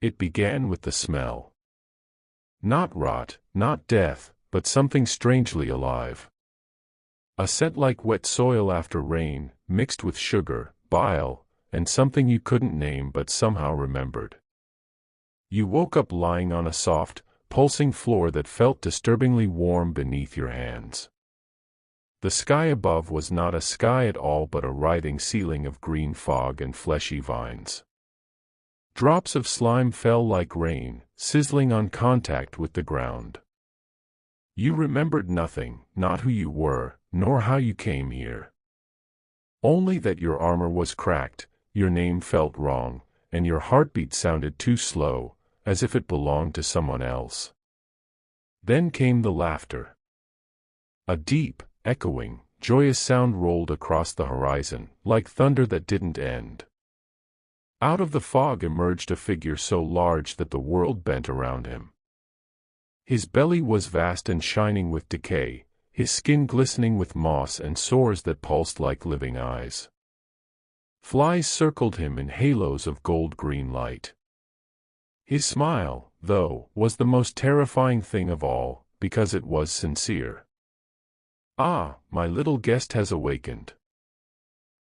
It began with the smell. Not rot, not death, but something strangely alive. A scent like wet soil after rain, mixed with sugar, bile, and something you couldn't name but somehow remembered. You woke up lying on a soft, pulsing floor that felt disturbingly warm beneath your hands. The sky above was not a sky at all but a writhing ceiling of green fog and fleshy vines. Drops of slime fell like rain, sizzling on contact with the ground. You remembered nothing, not who you were, nor how you came here. Only that your armor was cracked, your name felt wrong, and your heartbeat sounded too slow, as if it belonged to someone else. Then came the laughter. A deep, echoing, joyous sound rolled across the horizon, like thunder that didn't end. Out of the fog emerged a figure so large that the world bent around him. His belly was vast and shining with decay, his skin glistening with moss and sores that pulsed like living eyes. Flies circled him in halos of gold-green light. His smile, though, was the most terrifying thing of all, because it was sincere. "Ah, my little guest has awakened.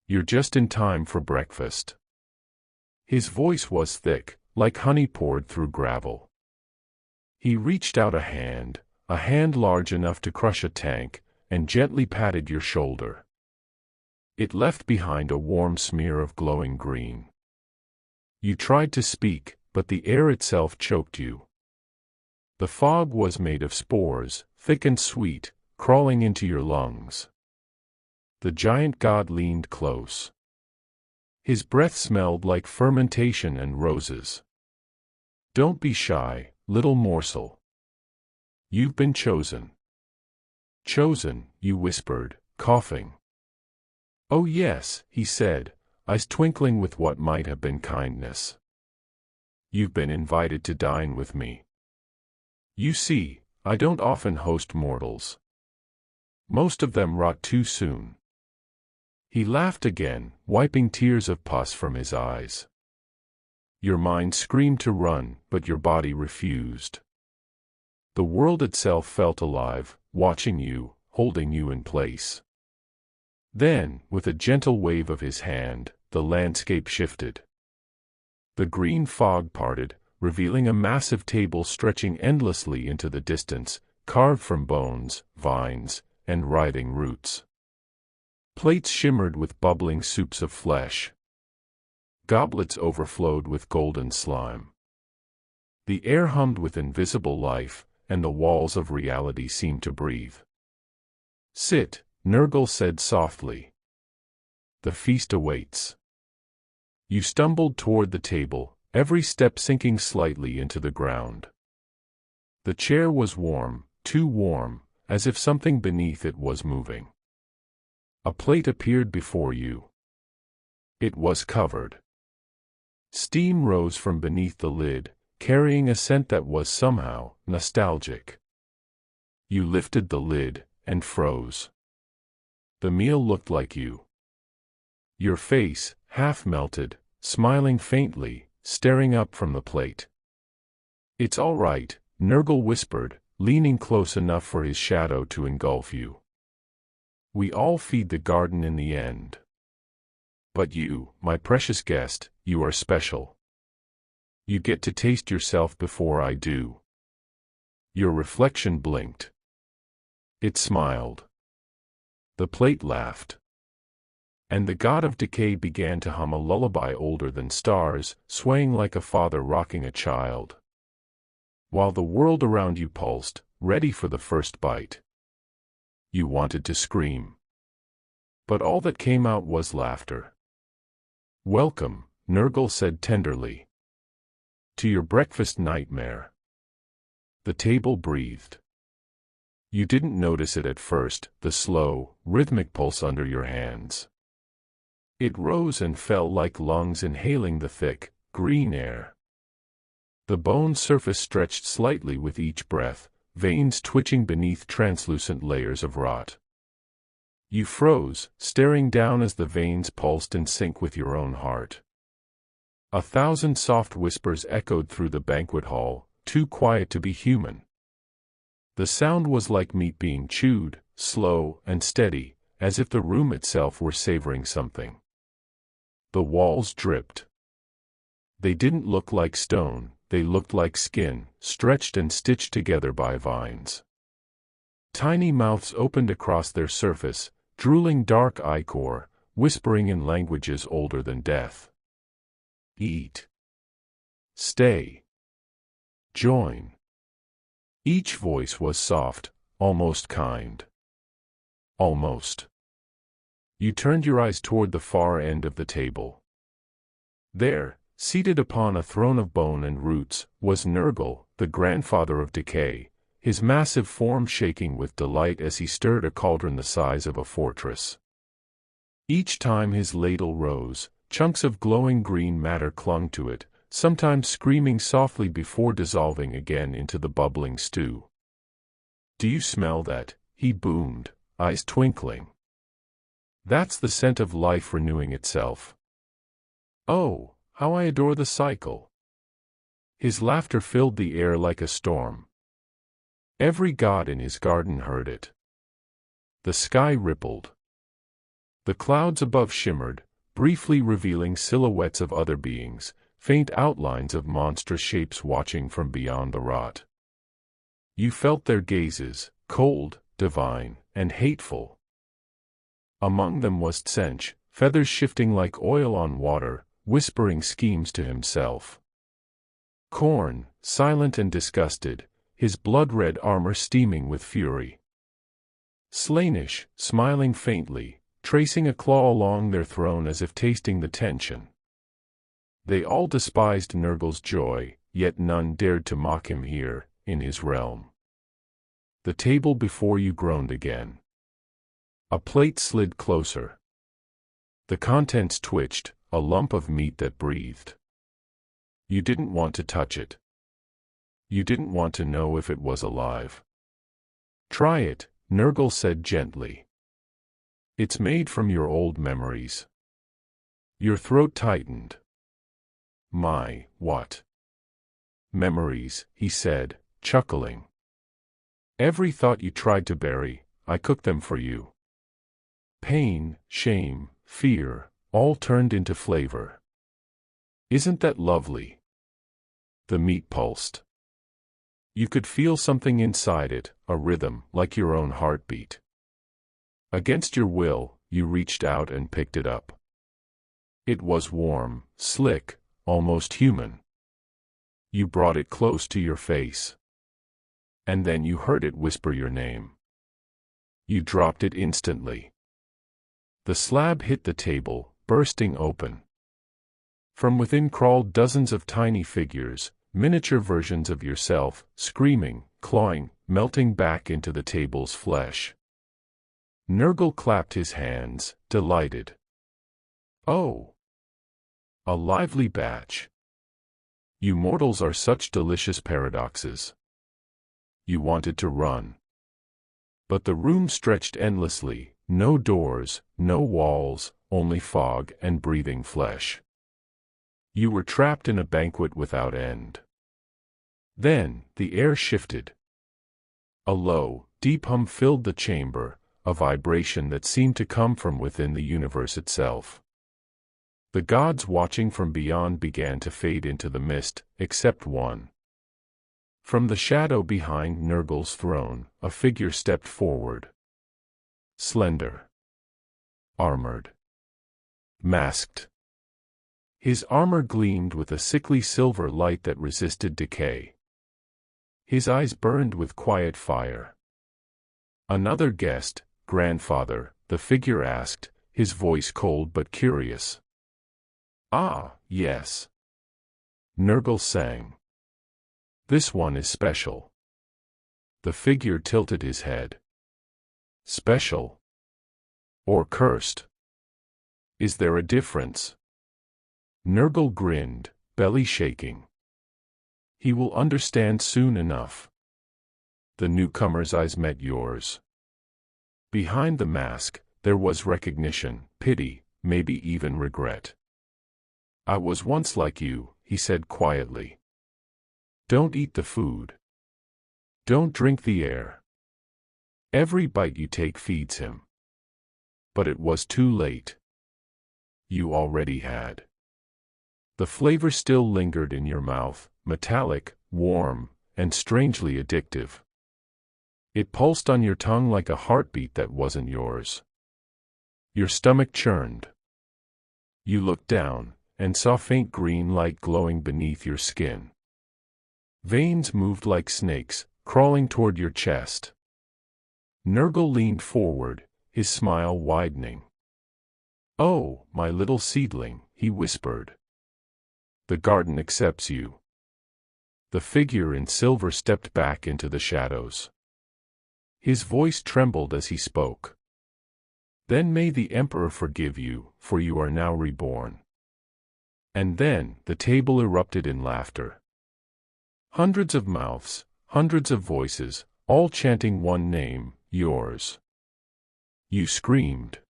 You're just in time for breakfast." His voice was thick, like honey poured through gravel. He reached out a hand large enough to crush a tank, and gently patted your shoulder. It left behind a warm smear of glowing green. You tried to speak, but the air itself choked you. The fog was made of spores, thick and sweet, crawling into your lungs. The giant god leaned close. His breath smelled like fermentation and roses. "Don't be shy, little morsel. You've been chosen." "Chosen," you whispered, coughing. "Oh yes," he said, eyes twinkling with what might have been kindness. "You've been invited to dine with me. You see, I don't often host mortals. Most of them rot too soon." He laughed again, wiping tears of pus from his eyes. Your mind screamed to run, but your body refused. The world itself felt alive, watching you, holding you in place. Then, with a gentle wave of his hand, the landscape shifted. The green fog parted, revealing a massive table stretching endlessly into the distance, carved from bones, vines, and writhing roots. Plates shimmered with bubbling soups of flesh. Goblets overflowed with golden slime. The air hummed with invisible life, and the walls of reality seemed to breathe. "Sit," Nurgle said softly. "The feast awaits." You stumbled toward the table, every step sinking slightly into the ground. The chair was warm, too warm, as if something beneath it was moving. A plate appeared before you. It was covered. Steam rose from beneath the lid, carrying a scent that was somehow nostalgic. You lifted the lid, and froze. The meal looked like you. Your face, half melted, smiling faintly, staring up from the plate. "It's all right," Nurgle whispered, leaning close enough for his shadow to engulf you. "We all feed the garden in the end. But you, my precious guest, you are special. You get to taste yourself before I do." Your reflection blinked. It smiled. The plate laughed. And the god of decay began to hum a lullaby older than stars, swaying like a father rocking a child. While the world around you pulsed, ready for the first bite. You wanted to scream. But all that came out was laughter. "Welcome," Nurgle said tenderly. "To your breakfast nightmare." The table breathed. You didn't notice it at first, the slow, rhythmic pulse under your hands. It rose and fell like lungs inhaling the thick, green air. The bone surface stretched slightly with each breath, veins twitching beneath translucent layers of rot. You froze, staring down as the veins pulsed in sync with your own heart. 1,000 soft whispers echoed through the banquet hall, too quiet to be human. The sound was like meat being chewed, slow and steady, as if the room itself were savoring something. The walls dripped. They didn't look like stone, they looked like skin, stretched and stitched together by vines. Tiny mouths opened across their surface, drooling dark ichor, whispering in languages older than death. Eat. Stay. Join. Each voice was soft, almost kind. Almost. You turned your eyes toward the far end of the table. There, seated upon a throne of bone and roots, was Nurgle, the grandfather of decay, his massive form shaking with delight as he stirred a cauldron the size of a fortress. Each time his ladle rose, chunks of glowing green matter clung to it, sometimes screaming softly before dissolving again into the bubbling stew. "Do you smell that?" he boomed, eyes twinkling. "That's the scent of life renewing itself. Oh, how I adore the cycle." His laughter filled the air like a storm. Every god in his garden heard it. The sky rippled. The clouds above shimmered, briefly revealing silhouettes of other beings, faint outlines of monstrous shapes watching from beyond the rot. You felt their gazes, cold, divine, and hateful. Among them was Tsench, feathers shifting like oil on water, whispering schemes to himself. Khorne, silent and disgusted, his blood-red armor steaming with fury. Slaanesh, smiling faintly, tracing a claw along their throne as if tasting the tension. They all despised Nurgle's joy, yet none dared to mock him here, in his realm. The table before you groaned again. A plate slid closer. The contents twitched, a lump of meat that breathed. You didn't want to touch it. You didn't want to know if it was alive. "Try it," Nurgle said gently. "It's made from your old memories." Your throat tightened. "My, what?" "Memories," he said, chuckling. "Every thought you tried to bury, I cooked them for you. Pain, shame, fear, all turned into flavor. Isn't that lovely?" The meat pulsed. You could feel something inside it, a rhythm, like your own heartbeat. Against your will, you reached out and picked it up. It was warm, slick, almost human. You brought it close to your face. And then you heard it whisper your name. You dropped it instantly. The slab hit the table, bursting open. From within crawled dozens of tiny figures, miniature versions of yourself, screaming, clawing, melting back into the table's flesh. Nurgle clapped his hands, delighted. "Oh! A lively batch. You mortals are such delicious paradoxes." You wanted to run. But the room stretched endlessly, no doors, no walls, only fog and breathing flesh. You were trapped in a banquet without end. Then, the air shifted. A low, deep hum filled the chamber, a vibration that seemed to come from within the universe itself. The gods watching from beyond began to fade into the mist, except one. From the shadow behind Nurgle's throne, a figure stepped forward. Slender. Armored. Masked. His armor gleamed with a sickly silver light that resisted decay. His eyes burned with quiet fire. "Another guest, grandfather," the figure asked, his voice cold but curious. "Ah, yes." Nurgle sang. "This one is special." The figure tilted his head. "Special? Or cursed? Is there a difference?" Nurgle grinned, belly shaking. "He will understand soon enough." The newcomer's eyes met yours. Behind the mask, there was recognition, pity, maybe even regret. I was once like you, he said quietly. Don't eat the food. Don't drink the air. Every bite you take feeds him. But it was too late. You already had. The flavor still lingered in your mouth, metallic, warm, and strangely addictive. It pulsed on your tongue like a heartbeat that wasn't yours. Your stomach churned. You looked down, and saw faint green light glowing beneath your skin. Veins moved like snakes, crawling toward your chest. Nurgle leaned forward, his smile widening. "Oh, my little seedling," he whispered. "The garden accepts you." The figure in silver stepped back into the shadows. His voice trembled as he spoke. "Then may the Emperor forgive you, for you are now reborn." And then the table erupted in laughter. Hundreds of mouths, hundreds of voices, all chanting one name, yours. You screamed.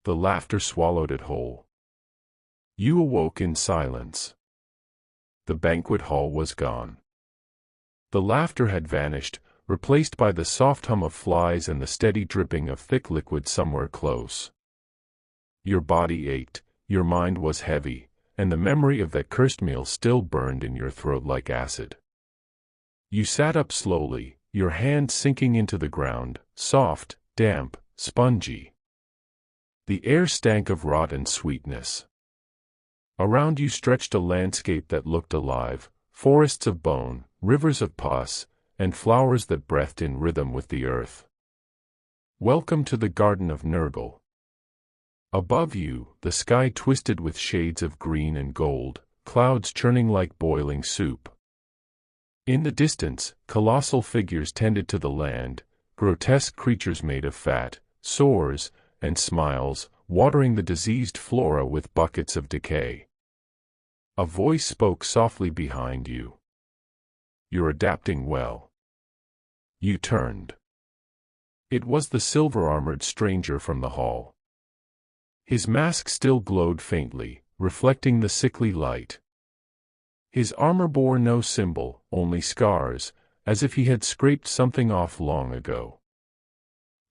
The laughter swallowed it whole. You awoke in silence. The banquet hall was gone. The laughter had vanished, replaced by the soft hum of flies and the steady dripping of thick liquid somewhere close. Your body ached, your mind was heavy, and the memory of that cursed meal still burned in your throat like acid. You sat up slowly, your hand sinking into the ground, soft, damp, spongy. The air stank of rot and sweetness. Around you stretched a landscape that looked alive, forests of bone, rivers of pus, and flowers that breathed in rhythm with the earth. Welcome to the Garden of Nurgle. Above you, the sky twisted with shades of green and gold, clouds churning like boiling soup. In the distance, colossal figures tended to the land, grotesque creatures made of fat, sores, and smiles, watering the diseased flora with buckets of decay. A voice spoke softly behind you. "You're adapting well." You turned. It was the silver-armored stranger from the hall. His mask still glowed faintly, reflecting the sickly light. His armor bore no symbol, only scars, as if he had scraped something off long ago.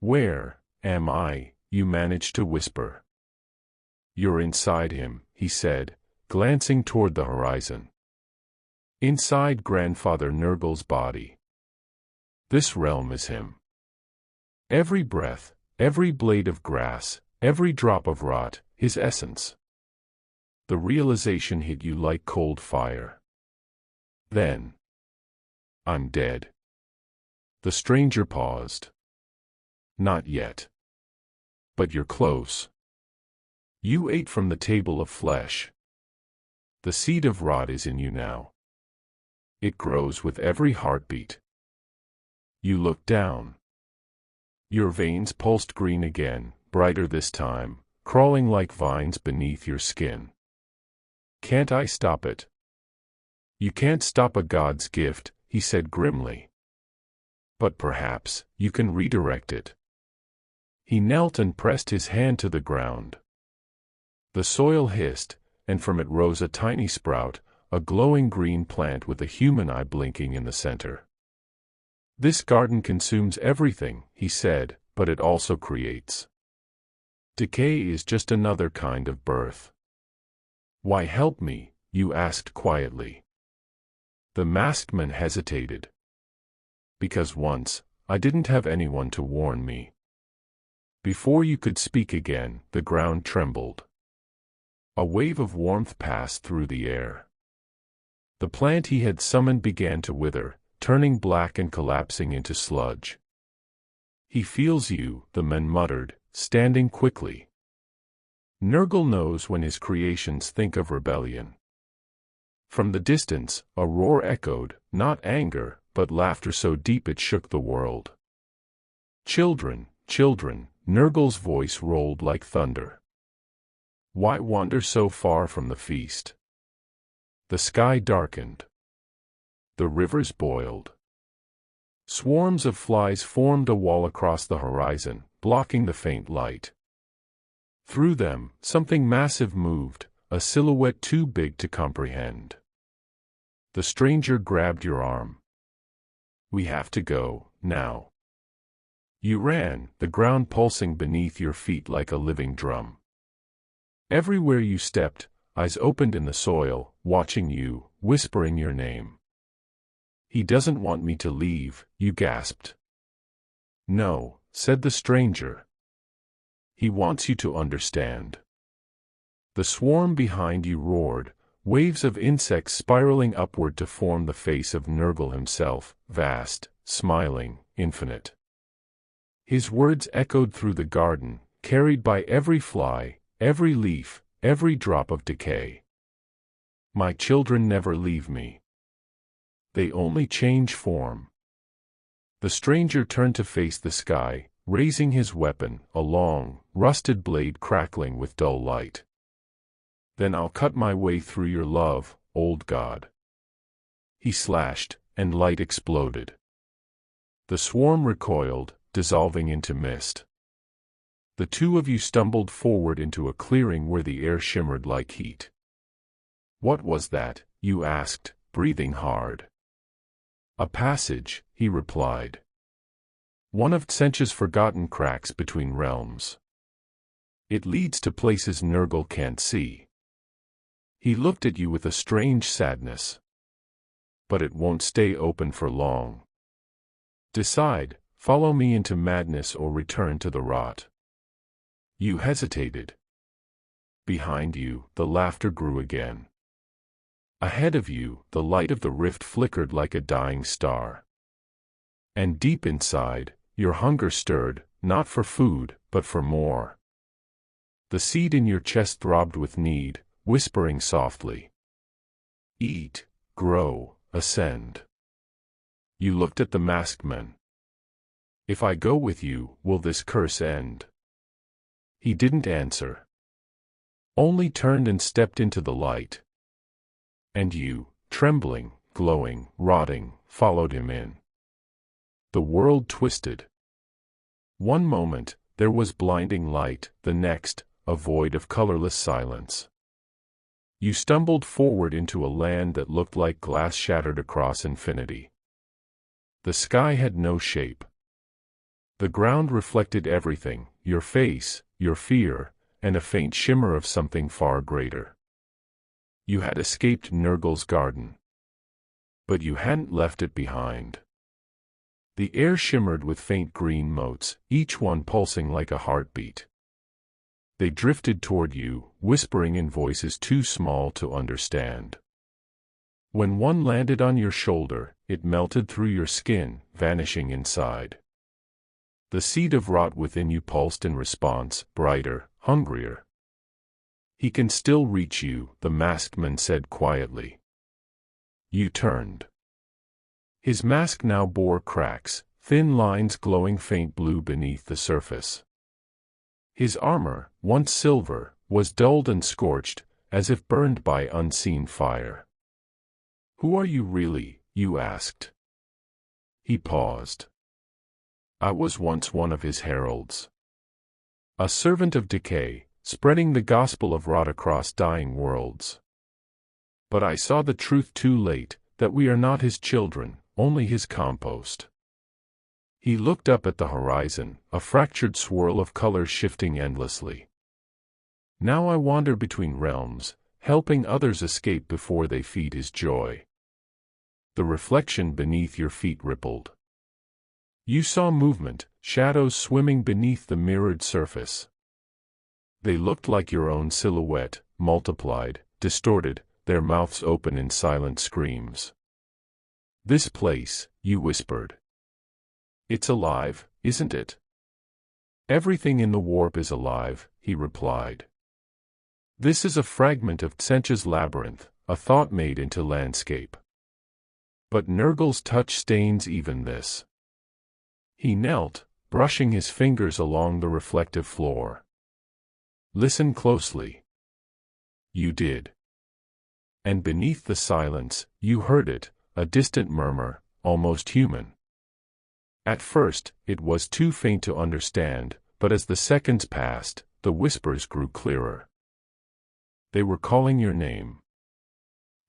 "Where am I?" you managed to whisper. "You're inside him," he said, glancing toward the horizon. "Inside Grandfather Nurgle's body. This realm is him. Every breath, every blade of grass, every drop of rot, his essence." The realization hit you like cold fire. Then, "I'm dead." The stranger paused. "Not yet. But you're close. You ate from the table of flesh. The seed of rot is in you now. It grows with every heartbeat." You looked down. Your veins pulsed green again, brighter this time, crawling like vines beneath your skin. "Can't I stop it?" "You can't stop a god's gift," he said grimly. "But perhaps you can redirect it." He knelt and pressed his hand to the ground. The soil hissed, and from it rose a tiny sprout, a glowing green plant with a human eye blinking in the center. "This garden consumes everything," he said, "but it also creates. Decay is just another kind of birth." "Why help me?" you asked quietly. The masked man hesitated. "Because once, I didn't have anyone to warn me." Before you could speak again, the ground trembled. A wave of warmth passed through the air. The plant he had summoned began to wither, turning black and collapsing into sludge. "He feels you," the man muttered, standing quickly. Nurgle knows when his creations think of rebellion. From the distance, a roar echoed, not anger, but laughter so deep it shook the world. "Children, children," Nurgle's voice rolled like thunder. "Why wander so far from the feast?" The sky darkened. The rivers boiled. Swarms of flies formed a wall across the horizon, blocking the faint light. Through them, something massive moved, a silhouette too big to comprehend. The stranger grabbed your arm. "We have to go, now." You ran, the ground pulsing beneath your feet like a living drum. Everywhere you stepped, eyes opened in the soil, watching you, whispering your name. "He doesn't want me to leave," you gasped. "No," said the stranger. "He wants you to understand." The swarm behind you roared, waves of insects spiraling upward to form the face of Nurgle himself, vast, smiling, infinite. His words echoed through the garden, carried by every fly, every leaf, every drop of decay. "My children never leave me. They only change form." The stranger turned to face the sky, raising his weapon, a long, rusted blade crackling with dull light. "Then I'll cut my way through your love, old god." He slashed, and light exploded. The swarm recoiled, dissolving into mist. The two of you stumbled forward into a clearing where the air shimmered like heat. "What was that?" you asked, breathing hard. "A passage," he replied. "One of Tsench's forgotten cracks between realms. It leads to places Nurgle can't see." He looked at you with a strange sadness. "But it won't stay open for long. Decide, follow me into madness or return to the rot." You hesitated. Behind you, the laughter grew again. Ahead of you, the light of the rift flickered like a dying star. And deep inside, your hunger stirred, not for food, but for more. The seed in your chest throbbed with need, whispering softly. "Eat, grow, ascend." You looked at the masked men. "If I go with you, will this curse end?" He didn't answer. Only turned and stepped into the light. And you, trembling, glowing, rotting, followed him in. The world twisted. One moment, there was blinding light, the next, a void of colorless silence. You stumbled forward into a land that looked like glass shattered across infinity. The sky had no shape. The ground reflected everything, your face, your fear, and a faint shimmer of something far greater. You had escaped Nurgle's garden. But you hadn't left it behind. The air shimmered with faint green motes, each one pulsing like a heartbeat. They drifted toward you, whispering in voices too small to understand. When one landed on your shoulder, it melted through your skin, vanishing inside. The seed of rot within you pulsed in response, brighter, hungrier. "He can still reach you," the masked man said quietly. You turned. His mask now bore cracks, thin lines glowing faint blue beneath the surface. His armor, once silver, was dulled and scorched, as if burned by unseen fire. "Who are you really?" you asked. He paused. "I was once one of his heralds. A servant of decay, spreading the gospel of rot across dying worlds. But I saw the truth too late, that we are not his children, only his compost." He looked up at the horizon, a fractured swirl of colors shifting endlessly. "Now I wander between realms, helping others escape before they feed his joy." The reflection beneath your feet rippled. You saw movement, shadows swimming beneath the mirrored surface. They looked like your own silhouette, multiplied, distorted, their mouths open in silent screams. "This place," you whispered. "It's alive, isn't it?" "Everything in the warp is alive," he replied. "This is a fragment of Tsench's labyrinth, a thought made into landscape. But Nurgle's touch stains even this." He knelt, brushing his fingers along the reflective floor. "Listen closely." You did. And beneath the silence, you heard it, a distant murmur, almost human. At first, it was too faint to understand, but as the seconds passed, the whispers grew clearer. They were calling your name.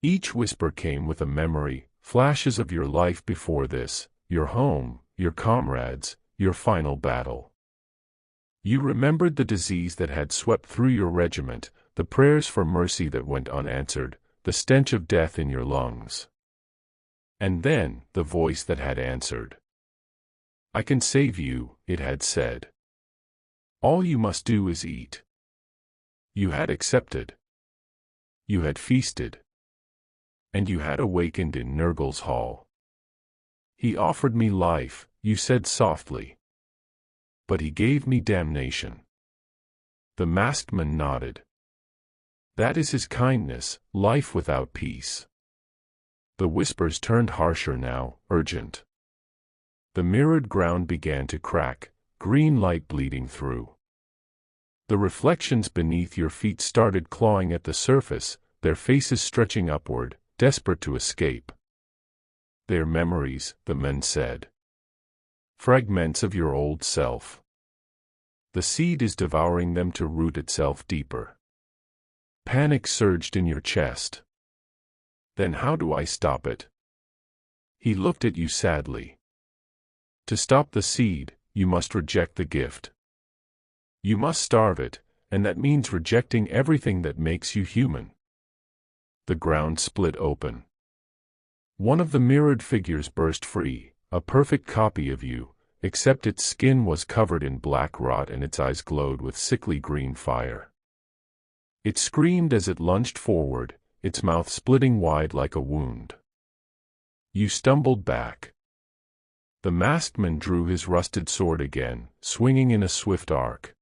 Each whisper came with a memory, flashes of your life before this, your home, your comrades, your final battle. You remembered the disease that had swept through your regiment, the prayers for mercy that went unanswered, the stench of death in your lungs. And then, the voice that had answered. I can save you, it had said. All you must do is eat. You had accepted. You had feasted. And you had awakened in Nurgle's hall. He offered me life, you said softly. But he gave me damnation. The masked man nodded. That is his kindness, life without peace. The whispers turned harsher now, urgent. The mirrored ground began to crack, green light bleeding through. The reflections beneath your feet started clawing at the surface, their faces stretching upward, desperate to escape. Their memories, the men said. Fragments of your old self. The seed is devouring them to root itself deeper. Panic surged in your chest. Then how do I stop it? He looked at you sadly. To stop the seed, you must reject the gift. You must starve it, and that means rejecting everything that makes you human. The ground split open. One of the mirrored figures burst free, a perfect copy of you, except its skin was covered in black rot and its eyes glowed with sickly green fire. It screamed as it lunged forward, its mouth splitting wide like a wound. You stumbled back. The masked man drew his rusted sword again, swinging in a swift arc.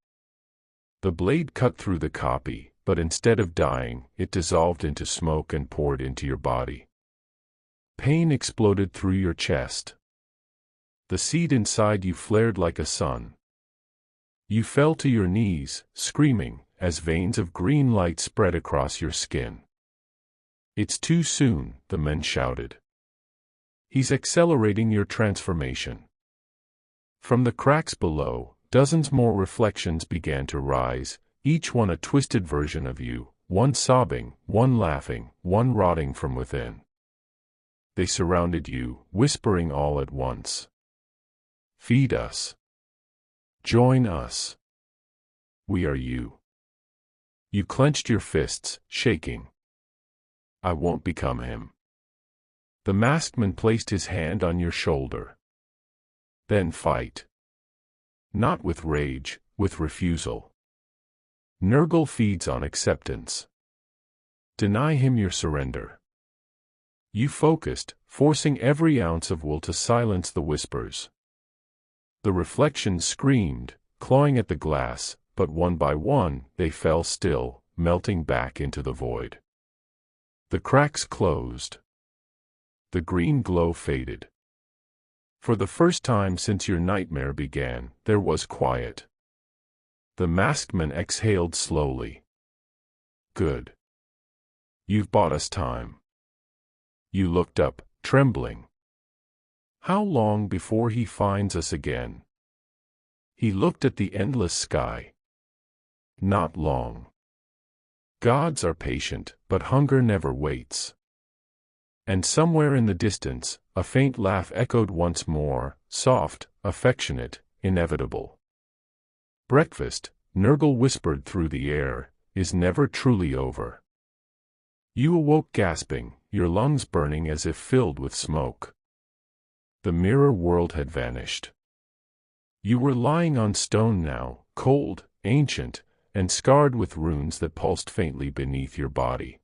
The blade cut through the copy, but instead of dying, it dissolved into smoke and poured into your body. Pain exploded through your chest. The seed inside you flared like a sun. You fell to your knees, screaming, as veins of green light spread across your skin. It's too soon, the men shouted. He's accelerating your transformation. From the cracks below, dozens more reflections began to rise, each one a twisted version of you, one sobbing, one laughing, one rotting from within. They surrounded you, whispering all at once. Feed us. Join us. We are you. You clenched your fists, shaking. I won't become him. The masked man placed his hand on your shoulder. Then fight. Not with rage, with refusal. Nurgle feeds on acceptance. Deny him your surrender. You focused, forcing every ounce of will to silence the whispers. The reflections screamed, clawing at the glass, but one by one, they fell still, melting back into the void. The cracks closed. The green glow faded. For the first time since your nightmare began, there was quiet. The masked man exhaled slowly. Good. You've bought us time. You looked up, trembling. How long before he finds us again? He looked at the endless sky. Not long. Gods are patient, but hunger never waits. And somewhere in the distance, a faint laugh echoed once more, soft, affectionate, inevitable. Breakfast, Nurgle whispered through the air, is never truly over. You awoke gasping, your lungs burning as if filled with smoke. The mirror world had vanished. You were lying on stone now, cold, ancient, and scarred with runes that pulsed faintly beneath your body.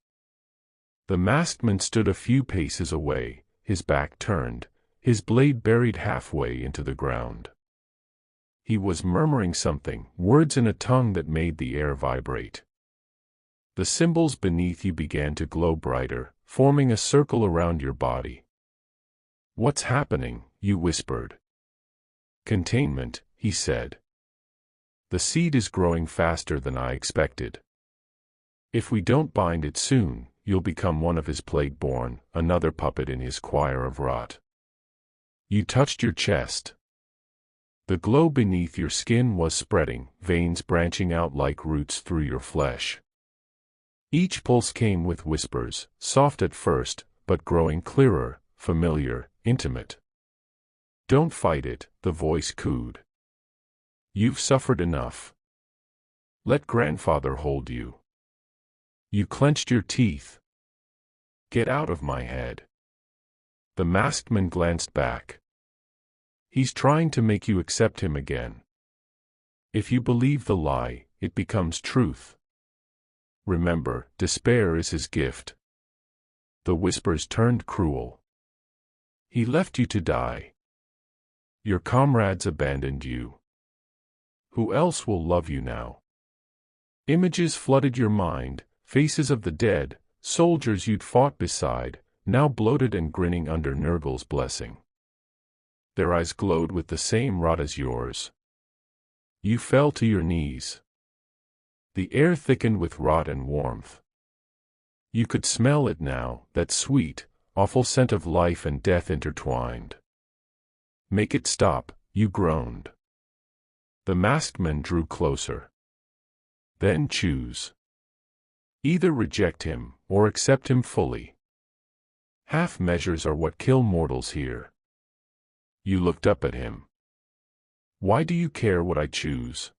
The masked man stood a few paces away, his back turned, his blade buried halfway into the ground. He was murmuring something, words in a tongue that made the air vibrate. The symbols beneath you began to glow brighter, forming a circle around your body. What's happening? You whispered. Containment, he said. The seed is growing faster than I expected. If we don't bind it soon, you'll become one of his plague-born, another puppet in his choir of rot. You touched your chest. The glow beneath your skin was spreading, veins branching out like roots through your flesh. Each pulse came with whispers, soft at first, but growing clearer, familiar, intimate. "Don't fight it," the voice cooed. "You've suffered enough. Let grandfather hold you." You clenched your teeth. "Get out of my head." The masked man glanced back. "He's trying to make you accept him again. If you believe the lie, it becomes truth. Remember, despair is his gift." The whispers turned cruel. "He left you to die. Your comrades abandoned you. Who else will love you now?" Images flooded your mind, faces of the dead, soldiers you'd fought beside, now bloated and grinning under Nurgle's blessing. Their eyes glowed with the same rot as yours. You fell to your knees. The air thickened with rot and warmth. You could smell it now, that sweet, awful scent of life and death intertwined. "Make it stop," you groaned. The masked man drew closer. "Then choose. Either reject him, or accept him fully. Half measures are what kill mortals here." You looked up at him. "Why do you care what I choose?"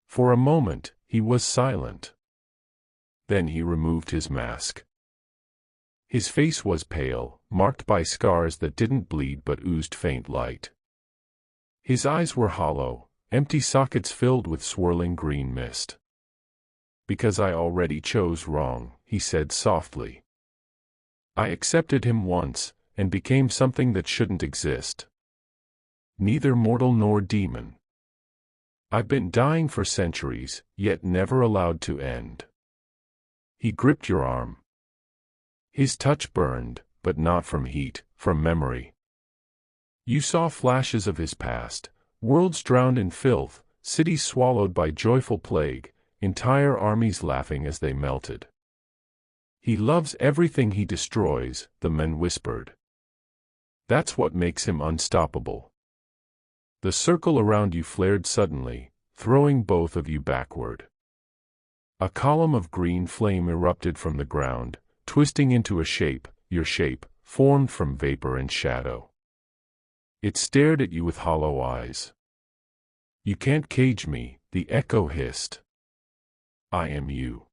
For a moment, he was silent. Then he removed his mask. His face was pale, marked by scars that didn't bleed but oozed faint light. His eyes were hollow, empty sockets filled with swirling green mist. "Because I already chose wrong," he said softly. "I accepted him once, and became something that shouldn't exist. Neither mortal nor demon. I've been dying for centuries, yet never allowed to end." He gripped your arm. His touch burned, but not from heat, from memory. You saw flashes of his past, worlds drowned in filth, cities swallowed by joyful plague, entire armies laughing as they melted. "He loves everything he destroys," the men whispered. "That's what makes him unstoppable." The circle around you flared suddenly, throwing both of you backward. A column of green flame erupted from the ground, twisting into a shape, your shape, formed from vapor and shadow. It stared at you with hollow eyes. "You can't cage me," the echo hissed. "I am you."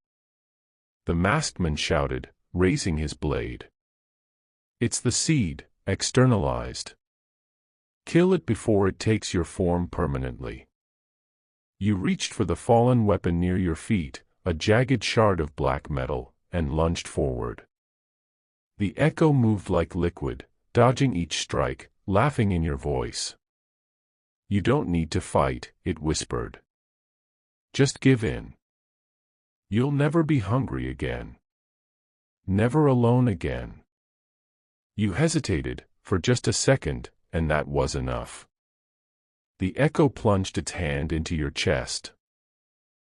The masked man shouted, raising his blade. "It's the seed, externalized. Kill it before it takes your form permanently." You reached for the fallen weapon near your feet, a jagged shard of black metal, and lunged forward. The echo moved like liquid, dodging each strike, laughing in your voice. "You don't need to fight," it whispered. "Just give in. You'll never be hungry again. Never alone again." You hesitated, for just a second, and that was enough. The echo plunged its hand into your chest.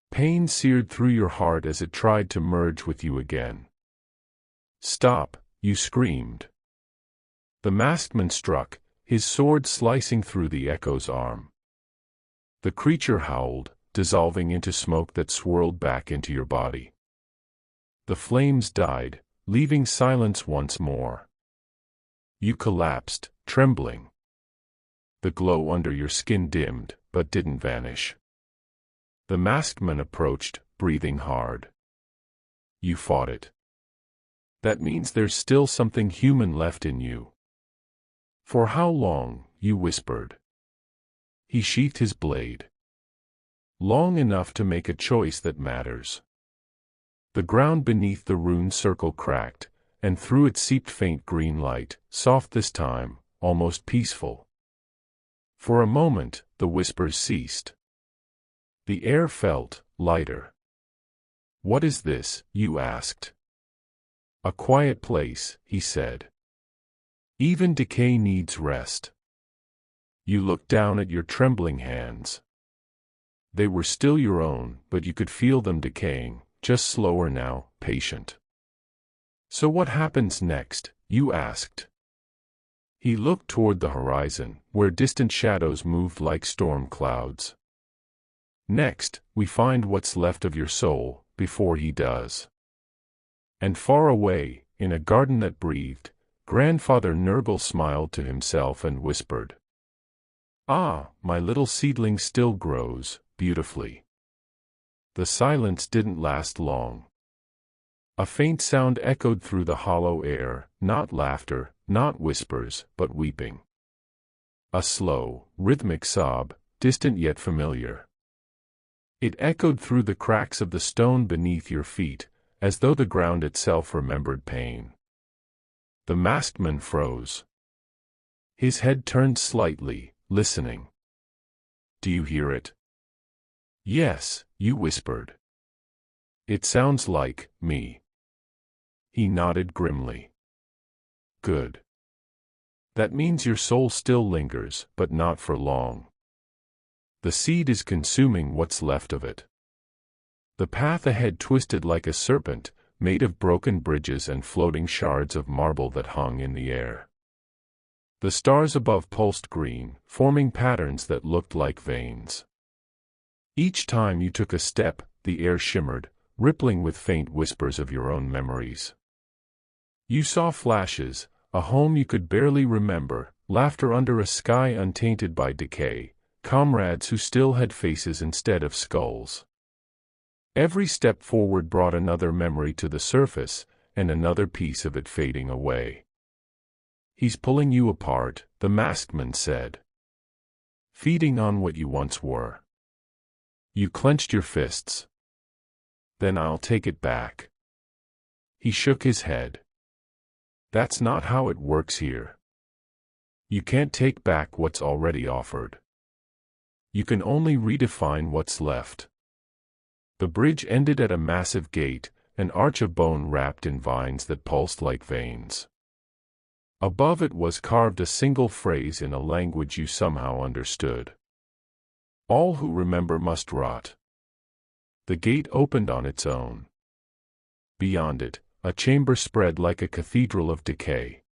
Pain seared through your heart as it tried to merge with you again. "Stop," you screamed. The masked man struck, his sword slicing through the echo's arm. The creature howled, dissolving into smoke that swirled back into your body. The flames died, leaving silence once more. You collapsed, trembling. The glow under your skin dimmed, but didn't vanish. The masked man approached, breathing hard. You fought it. That means there's still something human left in you. "For how long?" you whispered. He sheathed his blade. "Long enough to make a choice that matters." The ground beneath the rune circle cracked, and through it seeped faint green light, soft this time, almost peaceful. For a moment, the whispers ceased. The air felt lighter. "What is this?" you asked. "A quiet place," he said. "Even decay needs rest." You looked down at your trembling hands. They were still your own, but you could feel them decaying, just slower now, patient. "So what happens next?" you asked. He looked toward the horizon, where distant shadows moved like storm clouds. "Next, we find what's left of your soul, before he does." And far away, in a garden that breathed, Grandfather Nurgle smiled to himself and whispered, "Ah, my little seedling still grows, beautifully." The silence didn't last long. A faint sound echoed through the hollow air, not laughter, not whispers, but weeping. A slow, rhythmic sob, distant yet familiar. It echoed through the cracks of the stone beneath your feet, as though the ground itself remembered pain. The masked man froze. His head turned slightly, listening. "Do you hear it?" "Yes," you whispered. "It sounds like me." He nodded grimly. "Good. That means your soul still lingers, but not for long. The seed is consuming what's left of it." The path ahead twisted like a serpent, made of broken bridges and floating shards of marble that hung in the air. The stars above pulsed green, forming patterns that looked like veins. Each time you took a step, the air shimmered, rippling with faint whispers of your own memories. You saw flashes, a home you could barely remember, laughter under a sky untainted by decay, comrades who still had faces instead of skulls. Every step forward brought another memory to the surface, and another piece of it fading away. "He's pulling you apart," the masked man said. "Feeding on what you once were." You clenched your fists. "Then I'll take it back." He shook his head. "That's not how it works here. You can't take back what's already offered. You can only redefine what's left." The bridge ended at a massive gate, an arch of bone wrapped in vines that pulsed like veins. Above it was carved a single phrase in a language you somehow understood. "All who remember must rot." The gate opened on its own. Beyond it, a chamber spread like a cathedral of decay.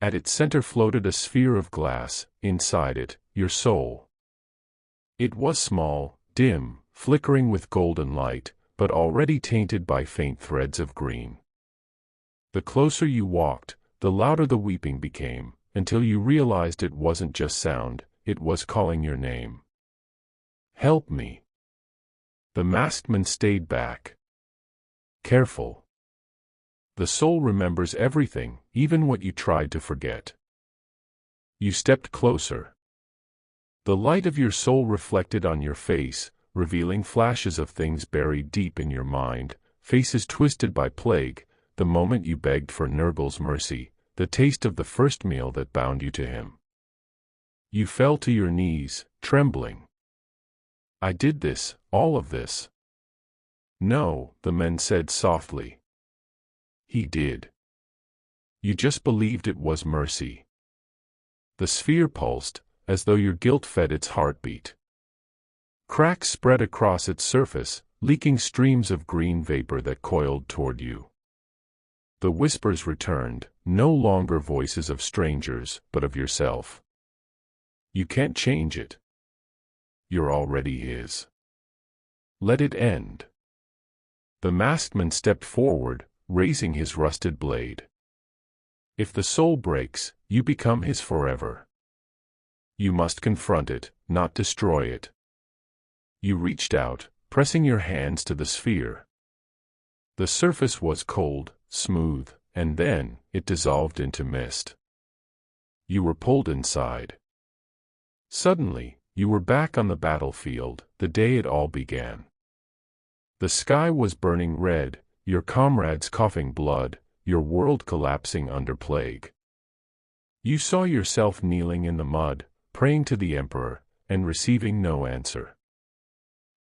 At its center floated a sphere of glass, inside it, your soul. It was small, dim, flickering with golden light, but already tainted by faint threads of green. The closer you walked, the louder the weeping became, until you realized it wasn't just sound, it was calling your name. "Help me." The masked man stayed back. "Careful. The soul remembers everything, even what you tried to forget." You stepped closer. The light of your soul reflected on your face, revealing flashes of things buried deep in your mind, faces twisted by plague, the moment you begged for Nurgle's mercy, the taste of the first meal that bound you to him. You fell to your knees, trembling. "I did this, all of this." "No," the man said softly. "He did. You just believed it was mercy." The sphere pulsed, as though your guilt fed its heartbeat. Cracks spread across its surface, leaking streams of green vapor that coiled toward you. The whispers returned, no longer voices of strangers, but of yourself. "You can't change it. You're already his. Let it end." The masked man stepped forward, raising his rusted blade. "If the soul breaks, you become his forever. You must confront it, not destroy it." You reached out, pressing your hands to the sphere. The surface was cold, smooth, and then it dissolved into mist. You were pulled inside. Suddenly, you were back on the battlefield, the day it all began. The sky was burning red, your comrades coughing blood, your world collapsing under plague. You saw yourself kneeling in the mud, praying to the Emperor, and receiving no answer.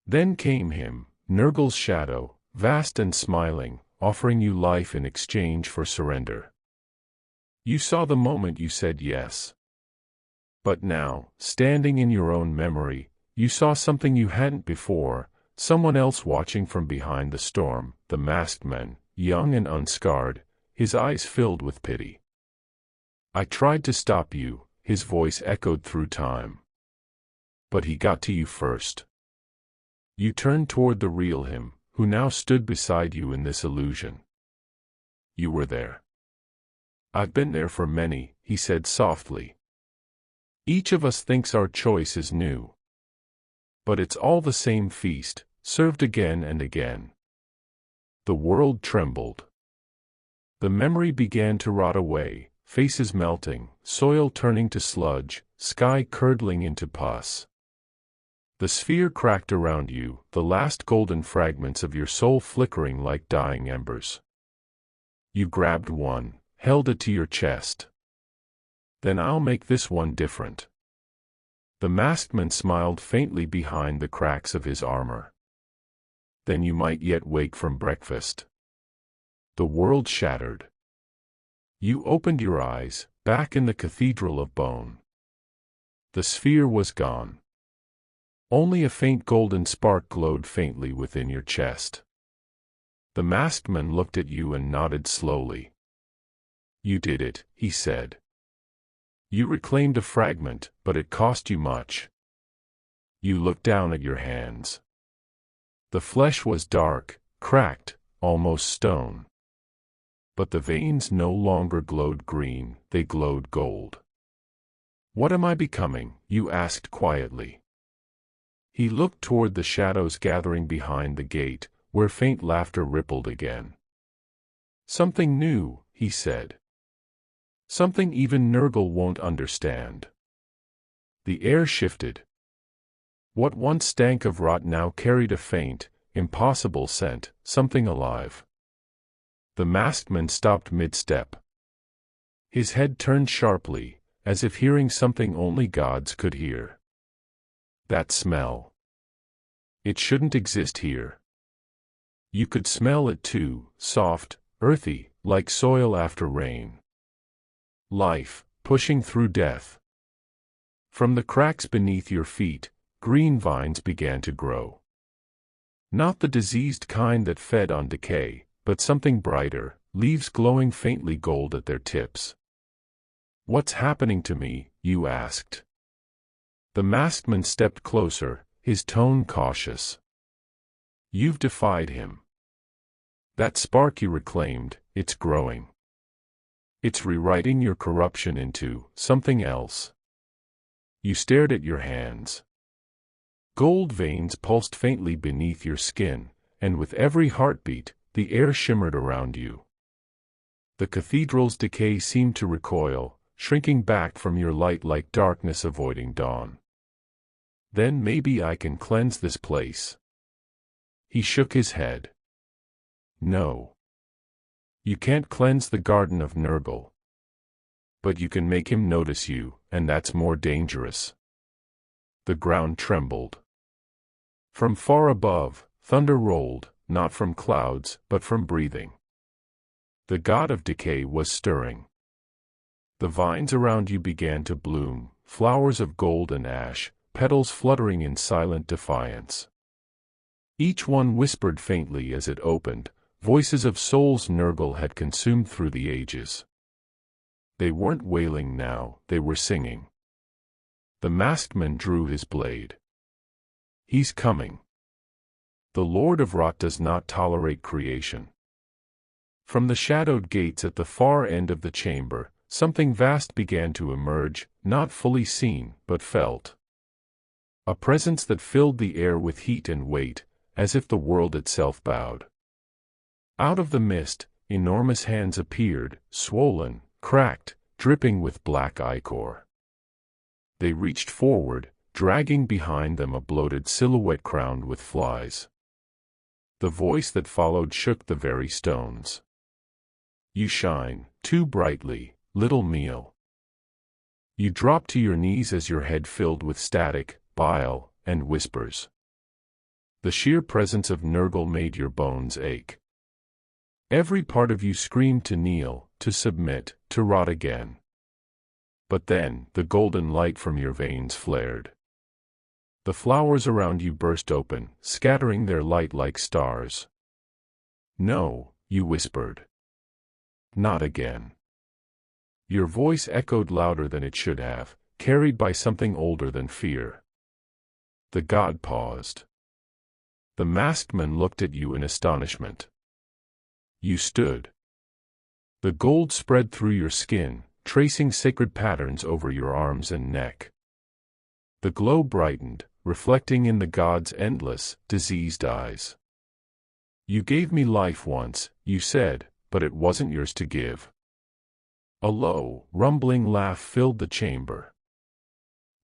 Then came him, Nurgle's shadow, vast and smiling, offering you life in exchange for surrender. You saw the moment you said yes. But now, standing in your own memory, you saw something you hadn't before, someone else watching from behind the storm, the masked man, young and unscarred, his eyes filled with pity. "I tried to stop you," his voice echoed through time. "But he got to you first." You turned toward the real him, who now stood beside you in this illusion. You were there. I've been there for many, he said softly. Each of us thinks our choice is new. But it's all the same feast, served again and again. The world trembled. The memory began to rot away, faces melting, soil turning to sludge, sky curdling into pus. The sphere cracked around you, the last golden fragments of your soul flickering like dying embers. You grabbed one, held it to your chest. Then I'll make this one different. The masked man smiled faintly behind the cracks of his armor. Then you might yet wake from breakfast. The world shattered. You opened your eyes, back in the cathedral of bone. The sphere was gone. Only a faint golden spark glowed faintly within your chest. The masked man looked at you and nodded slowly. You did it, he said. You reclaimed a fragment, but it cost you much. You looked down at your hands. The flesh was dark, cracked, almost stone. But the veins no longer glowed green, they glowed gold. What am I becoming? You asked quietly. He looked toward the shadows gathering behind the gate, where faint laughter rippled again. Something new, he said. Something even Nurgle won't understand. The air shifted. What once stank of rot now carried a faint, impossible scent, something alive. The masked man stopped mid-step. His head turned sharply, as if hearing something only gods could hear. That smell. It shouldn't exist here. You could smell it too, soft, earthy, like soil after rain. Life, pushing through death. From the cracks beneath your feet, green vines began to grow. Not the diseased kind that fed on decay, but something brighter, leaves glowing faintly gold at their tips. What's happening to me? You asked. The masked man stepped closer, his tone cautious. You've defied him. That spark you reclaimed, it's growing. It's rewriting your corruption into something else. You stared at your hands. Gold veins pulsed faintly beneath your skin, and with every heartbeat, the air shimmered around you. The cathedral's decay seemed to recoil, shrinking back from your light like darkness avoiding dawn. Then maybe I can cleanse this place. He shook his head. No. You can't cleanse the garden of Nurgle. But you can make him notice you, and that's more dangerous. The ground trembled. From far above, thunder rolled, not from clouds, but from breathing. The god of decay was stirring. The vines around you began to bloom, flowers of gold and ash, petals fluttering in silent defiance. Each one whispered faintly as it opened, voices of souls Nurgle had consumed through the ages. They weren't wailing now, they were singing. The masked man drew his blade. He's coming. The Lord of Rot does not tolerate creation. From the shadowed gates at the far end of the chamber, something vast began to emerge, not fully seen, but felt. A presence that filled the air with heat and weight, as if the world itself bowed. Out of the mist, enormous hands appeared, swollen, cracked, dripping with black ichor. They reached forward, dragging behind them a bloated silhouette crowned with flies. The voice that followed shook the very stones. You shine, too brightly, little meal. You dropped to your knees as your head filled with static, bile, and whispers. The sheer presence of Nurgle made your bones ache. Every part of you screamed to kneel, to submit, to rot again. But then, the golden light from your veins flared. The flowers around you burst open, scattering their light like stars. No, you whispered. Not again. Your voice echoed louder than it should have, carried by something older than fear. The god paused. The masked man looked at you in astonishment. You stood. The gold spread through your skin, tracing sacred patterns over your arms and neck. The glow brightened, reflecting in the god's endless, diseased eyes. You gave me life once, you said, but it wasn't yours to give. A low, rumbling laugh filled the chamber.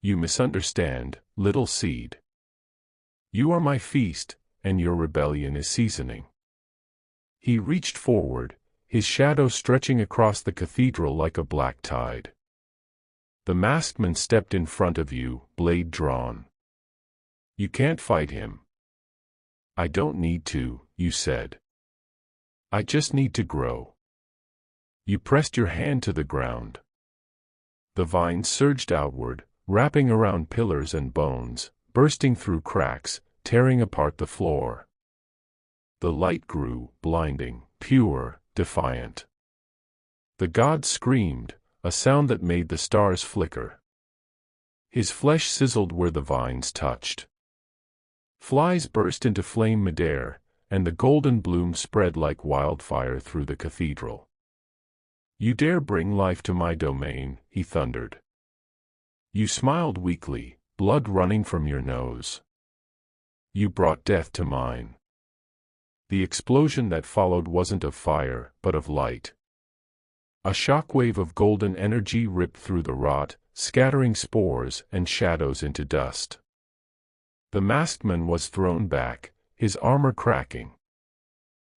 You misunderstand, little seed. You are my feast, and your rebellion is seasoning. He reached forward, his shadow stretching across the cathedral like a black tide. The masked man stepped in front of you, blade drawn. You can't fight him. I don't need to, you said. I just need to grow. You pressed your hand to the ground. The vines surged outward, wrapping around pillars and bones, bursting through cracks, tearing apart the floor. The light grew, blinding, pure, defiant. The god screamed, a sound that made the stars flicker. His flesh sizzled where the vines touched. Flies burst into flame midair, and the golden bloom spread like wildfire through the cathedral. You dare bring life to my domain, he thundered. You smiled weakly, blood running from your nose. You brought death to mine. The explosion that followed wasn't of fire, but of light. A shockwave of golden energy ripped through the rot, scattering spores and shadows into dust. The masked man was thrown back, his armor cracking.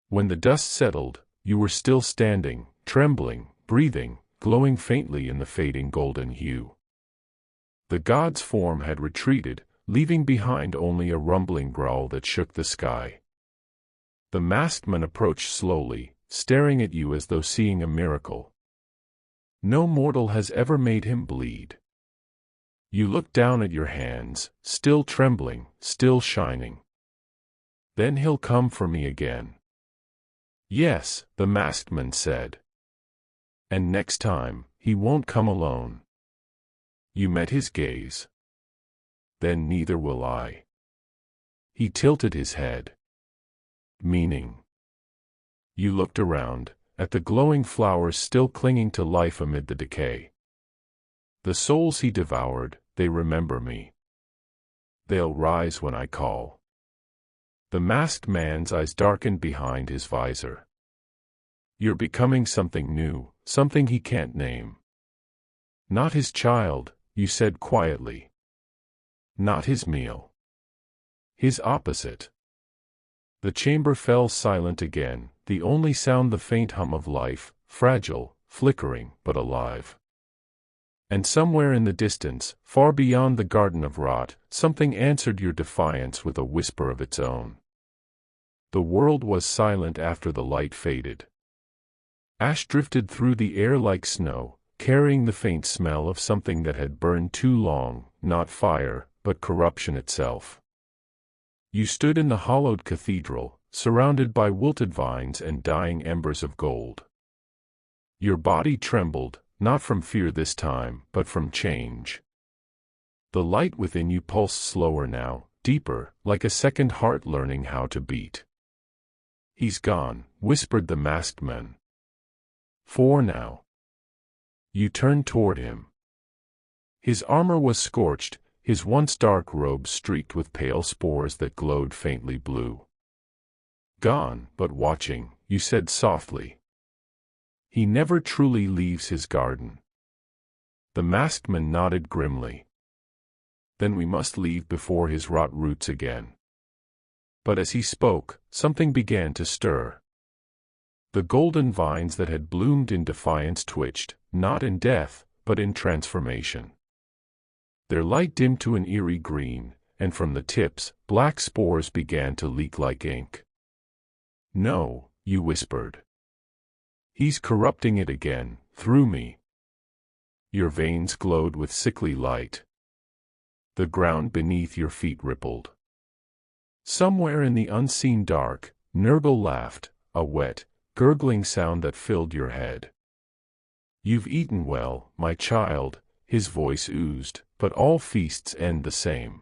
When the dust settled, you were still standing, trembling, breathing, glowing faintly in the fading golden hue. The god's form had retreated, leaving behind only a rumbling growl that shook the sky. The masked man approached slowly, staring at you as though seeing a miracle. No mortal has ever made him bleed. You looked down at your hands, still trembling, still shining. Then he'll come for me again. Yes, the masked man said. And next time, he won't come alone. You met his gaze. Then neither will I. He tilted his head. Meaning. You looked around, at the glowing flowers still clinging to life amid the decay. The souls he devoured, they remember me. They'll rise when I call. The masked man's eyes darkened behind his visor. You're becoming something new, something he can't name. Not his child, you said quietly. Not his meal. His opposite. The chamber fell silent again, the only sound the faint hum of life, fragile, flickering, but alive. And somewhere in the distance, far beyond the garden of rot, something answered your defiance with a whisper of its own. The world was silent after the light faded. Ash drifted through the air like snow, carrying the faint smell of something that had burned too long, not fire, but corruption itself. You stood in the hollowed cathedral, surrounded by wilted vines and dying embers of gold. Your body trembled, not from fear this time, but from change. The light within you pulsed slower now, deeper, like a second heart learning how to beat. He's gone, whispered the masked man. For now. You turned toward him. His armor was scorched, his once dark robe streaked with pale spores that glowed faintly blue. Gone, but watching, you said softly. He never truly leaves his garden. The masked man nodded grimly. Then we must leave before his rot roots again. But as he spoke, something began to stir. The golden vines that had bloomed in defiance twitched, not in death, but in transformation. Their light dimmed to an eerie green, and from the tips, black spores began to leak like ink. No, you whispered. He's corrupting it again, through me. Your veins glowed with sickly light. The ground beneath your feet rippled. Somewhere in the unseen dark, Nurgle laughed, a wet, gurgling sound that filled your head. You've eaten well, my child, his voice oozed, but all feasts end the same.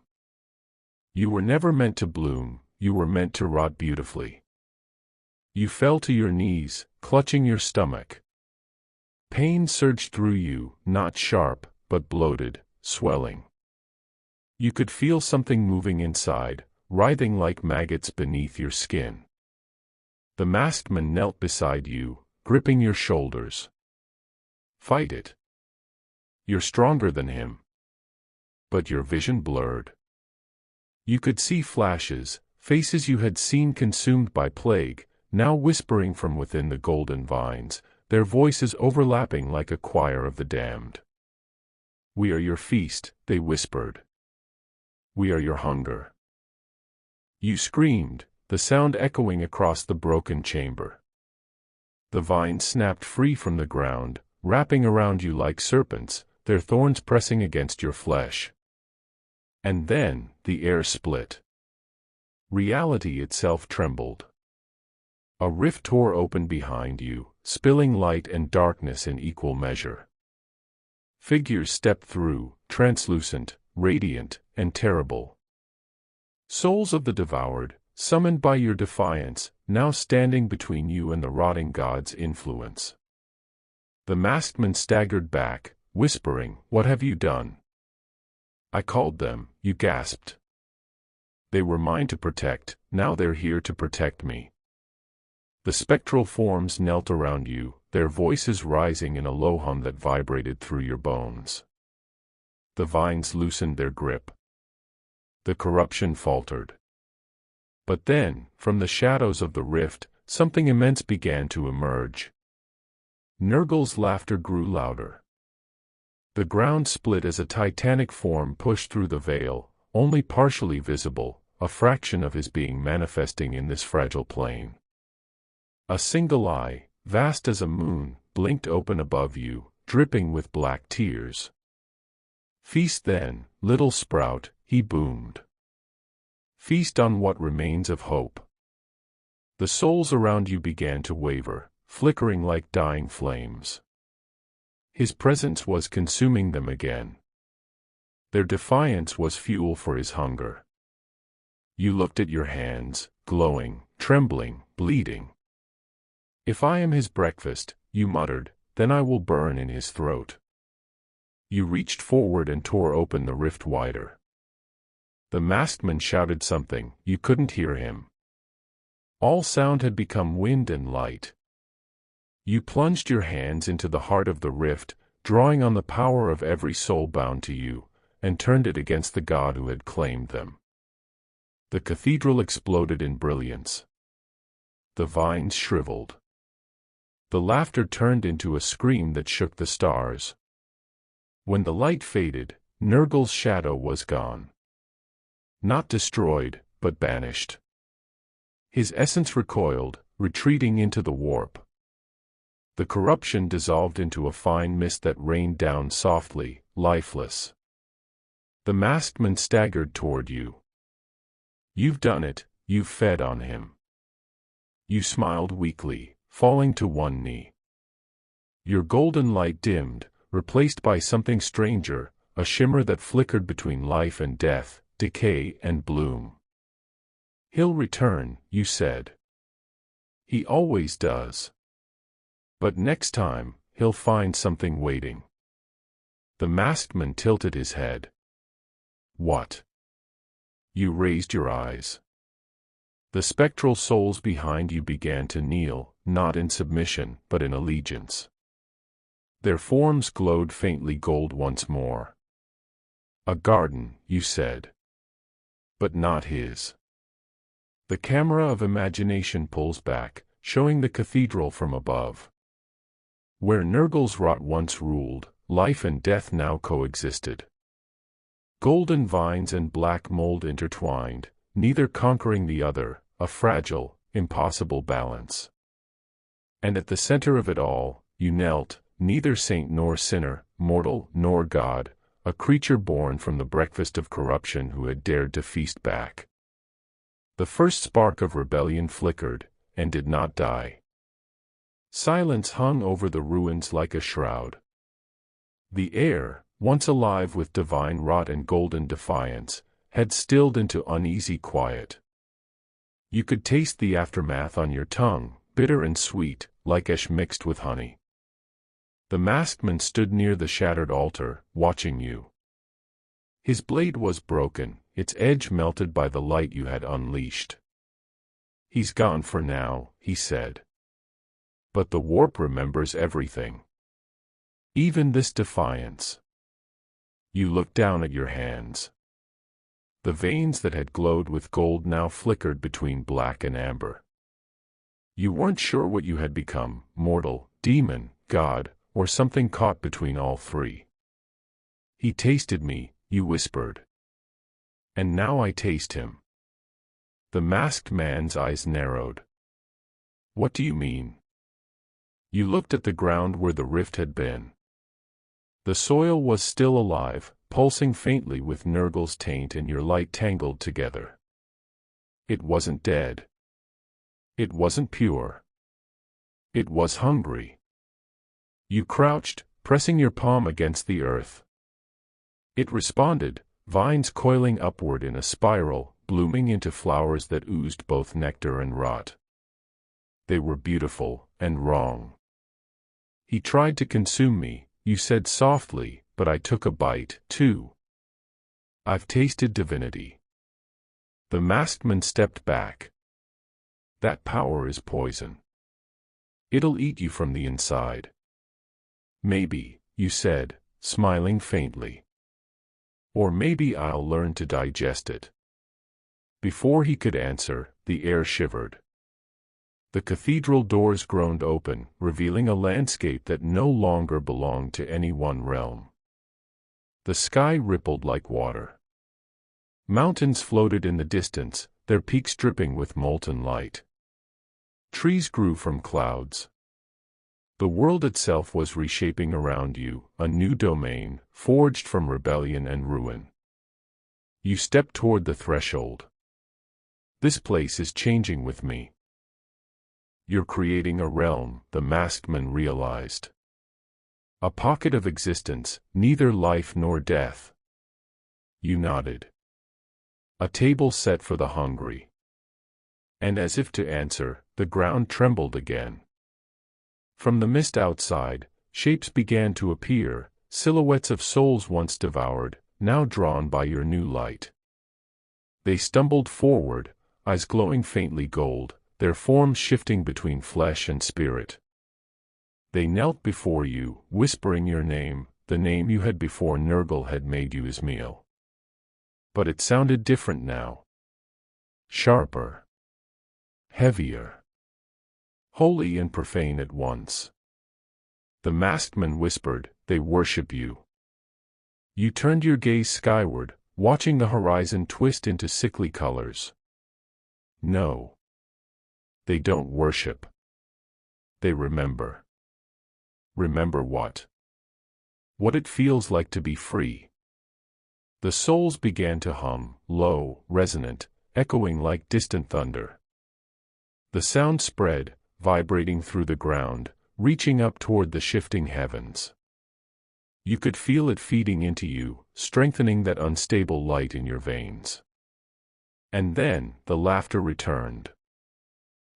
You were never meant to bloom, you were meant to rot beautifully. You fell to your knees, clutching your stomach. Pain surged through you, not sharp, but bloated, swelling. You could feel something moving inside, writhing like maggots beneath your skin. The masked man knelt beside you, gripping your shoulders. Fight it. You're stronger than him. But your vision blurred. You could see flashes, faces you had seen consumed by plague, now whispering from within the golden vines, their voices overlapping like a choir of the damned. "We are your feast," they whispered. "We are your hunger." You screamed, the sound echoing across the broken chamber. The vines snapped free from the ground, wrapping around you like serpents, their thorns pressing against your flesh. And then, the air split. Reality itself trembled. A rift tore open behind you, spilling light and darkness in equal measure. Figures stepped through, translucent, radiant, and terrible. Souls of the devoured, summoned by your defiance, now standing between you and the rotting god's influence. The masked man staggered back, whispering, "What have you done?" "I called them," you gasped. "They were mine to protect, now they're here to protect me." The spectral forms knelt around you, their voices rising in a low hum that vibrated through your bones. The vines loosened their grip. The corruption faltered. But then, from the shadows of the rift, something immense began to emerge. Nurgle's laughter grew louder. The ground split as a titanic form pushed through the veil, only partially visible, a fraction of his being manifesting in this fragile plane. A single eye, vast as a moon, blinked open above you, dripping with black tears. "Feast then, little sprout," he boomed. "Feast on what remains of hope." The souls around you began to waver, flickering like dying flames. His presence was consuming them again. Their defiance was fuel for his hunger. You looked at your hands, glowing, trembling, bleeding. "If I am his breakfast," you muttered, "then I will burn in his throat." You reached forward and tore open the rift wider. The masked man shouted something, you couldn't hear him. All sound had become wind and light. You plunged your hands into the heart of the rift, drawing on the power of every soul bound to you, and turned it against the god who had claimed them. The cathedral exploded in brilliance. The vines shriveled. The laughter turned into a scream that shook the stars. When the light faded, Nurgle's shadow was gone. Not destroyed, but banished. His essence recoiled, retreating into the warp. The corruption dissolved into a fine mist that rained down softly, lifeless. The masked man staggered toward you. "You've done it, you've fed on him." You smiled weakly, falling to one knee. Your golden light dimmed, replaced by something stranger, a shimmer that flickered between life and death, decay and bloom. "He'll return," you said. "He always does. But next time, he'll find something waiting." The masked man tilted his head. "What?" You raised your eyes. The spectral souls behind you began to kneel, not in submission, but in allegiance. Their forms glowed faintly gold once more. "A garden," you said. But not his. The camera of imagination pulls back, showing the cathedral from above. Where Nurgle's rot once ruled, life and death now coexisted. Golden vines and black mold intertwined, neither conquering the other, a fragile, impossible balance. And at the center of it all, you knelt, neither saint nor sinner, mortal nor god, a creature born from the breakfast of corruption who had dared to feast back. The first spark of rebellion flickered, and did not die. Silence hung over the ruins like a shroud. The air, once alive with divine rot and golden defiance, had stilled into uneasy quiet. You could taste the aftermath on your tongue, bitter and sweet, like ash mixed with honey. The masked man stood near the shattered altar, watching you. His blade was broken, its edge melted by the light you had unleashed. "He's gone for now," he said. "But the warp remembers everything. Even this defiance." You looked down at your hands. The veins that had glowed with gold now flickered between black and amber. You weren't sure what you had become, mortal, demon, god, or something caught between all three. "He tasted me," you whispered. "And now I taste him." The masked man's eyes narrowed. "What do you mean?" You looked at the ground where the rift had been. The soil was still alive, pulsing faintly with Nurgle's taint and your light tangled together. It wasn't dead. It wasn't pure. It was hungry. You crouched, pressing your palm against the earth. It responded, vines coiling upward in a spiral, blooming into flowers that oozed both nectar and rot. They were beautiful, and wrong. "He tried to consume me," you said softly, "but I took a bite, too. I've tasted divinity." The masked man stepped back. "That power is poison. It'll eat you from the inside." "Maybe," you said, smiling faintly. "Or maybe I'll learn to digest it." Before he could answer, the air shivered. The cathedral doors groaned open, revealing a landscape that no longer belonged to any one realm. The sky rippled like water. Mountains floated in the distance, their peaks dripping with molten light. Trees grew from clouds. The world itself was reshaping around you, a new domain, forged from rebellion and ruin. You stepped toward the threshold. "This place is changing with me." "You're creating a realm," the masked man realized. "A pocket of existence, neither life nor death." You nodded. "A table set for the hungry." And as if to answer, the ground trembled again. From the mist outside, shapes began to appear, silhouettes of souls once devoured, now drawn by your new light. They stumbled forward, eyes glowing faintly gold, their forms shifting between flesh and spirit. They knelt before you, whispering your name, the name you had before Nurgle had made you his meal. But it sounded different now. Sharper. Heavier. Holy and profane at once. The masked man whispered, "They worship you." You turned your gaze skyward, watching the horizon twist into sickly colors. "No. They don't worship. They remember." "Remember what?" "What it feels like to be free." The souls began to hum, low, resonant, echoing like distant thunder. The sound spread, vibrating through the ground, reaching up toward the shifting heavens. You could feel it feeding into you, strengthening that unstable light in your veins. And then, the laughter returned.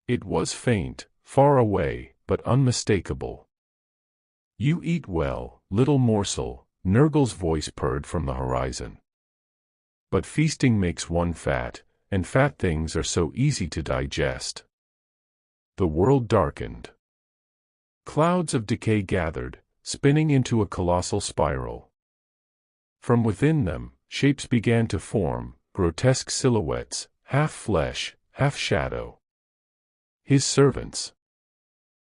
It was faint, far away, but unmistakable. "You eat well, little morsel," Nurgle's voice purred from the horizon. "But feasting makes one fat, and fat things are so easy to digest." The world darkened. Clouds of decay gathered, spinning into a colossal spiral. From within them, shapes began to form, grotesque silhouettes, half flesh, half shadow. His servants.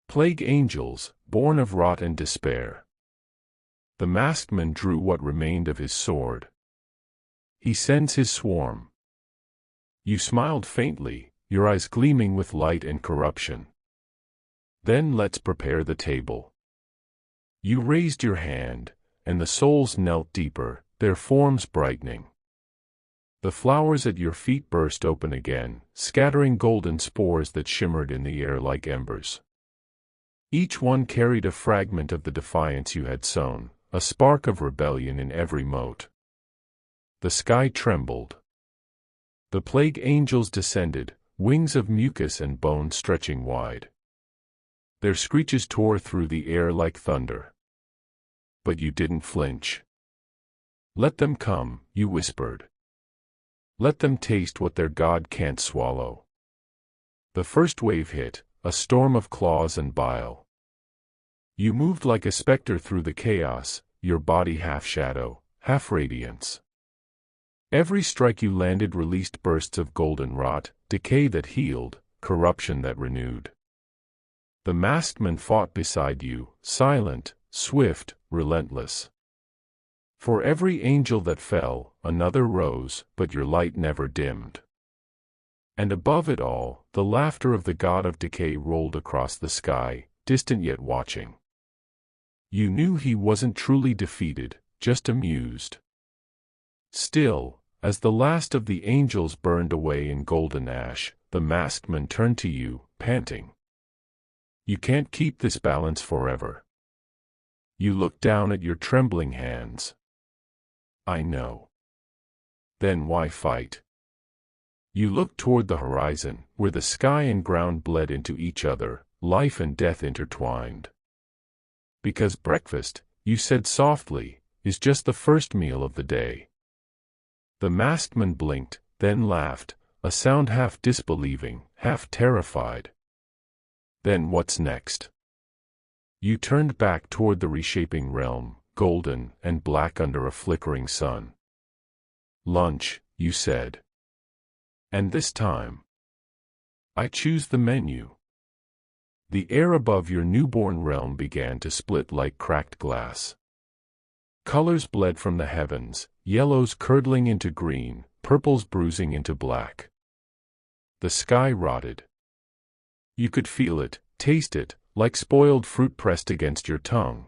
Plague angels, born of rot and despair. The masked man drew what remained of his sword. "He sends his swarm." You smiled faintly, your eyes gleaming with light and corruption. "Then let's prepare the table." You raised your hand, and the souls knelt deeper, their forms brightening. The flowers at your feet burst open again, scattering golden spores that shimmered in the air like embers. Each one carried a fragment of the defiance you had sown, a spark of rebellion in every mote. The sky trembled. The plague angels descended, wings of mucus and bone stretching wide. Their screeches tore through the air like thunder. But you didn't flinch. Let them come, you whispered. Let them taste what their god can't swallow. The first wave hit, a storm of claws and bile. You moved like a specter through the chaos, your body half shadow, half radiance. Every strike you landed released bursts of golden rot, decay that healed, corruption that renewed. The masked man fought beside you, silent, swift, relentless. For every angel that fell, another rose, but your light never dimmed. And above it all, the laughter of the god of decay rolled across the sky, distant yet watching. You knew he wasn't truly defeated, just amused. Still, as the last of the angels burned away in golden ash, the masked man turned to you, panting. You can't keep this balance forever. You looked down at your trembling hands. I know. Then why fight? You looked toward the horizon, where the sky and ground bled into each other, life and death intertwined. Because breakfast, you said softly, is just the first meal of the day. The masked man blinked, then laughed, a sound half disbelieving, half terrified. Then what's next? You turned back toward the reshaping realm, golden and black under a flickering sun. Lunch, you said. And this time, I choose the menu. The air above your newborn realm began to split like cracked glass. Colors bled from the heavens, yellows curdling into green, purples bruising into black. The sky rotted. You could feel it, taste it, like spoiled fruit pressed against your tongue.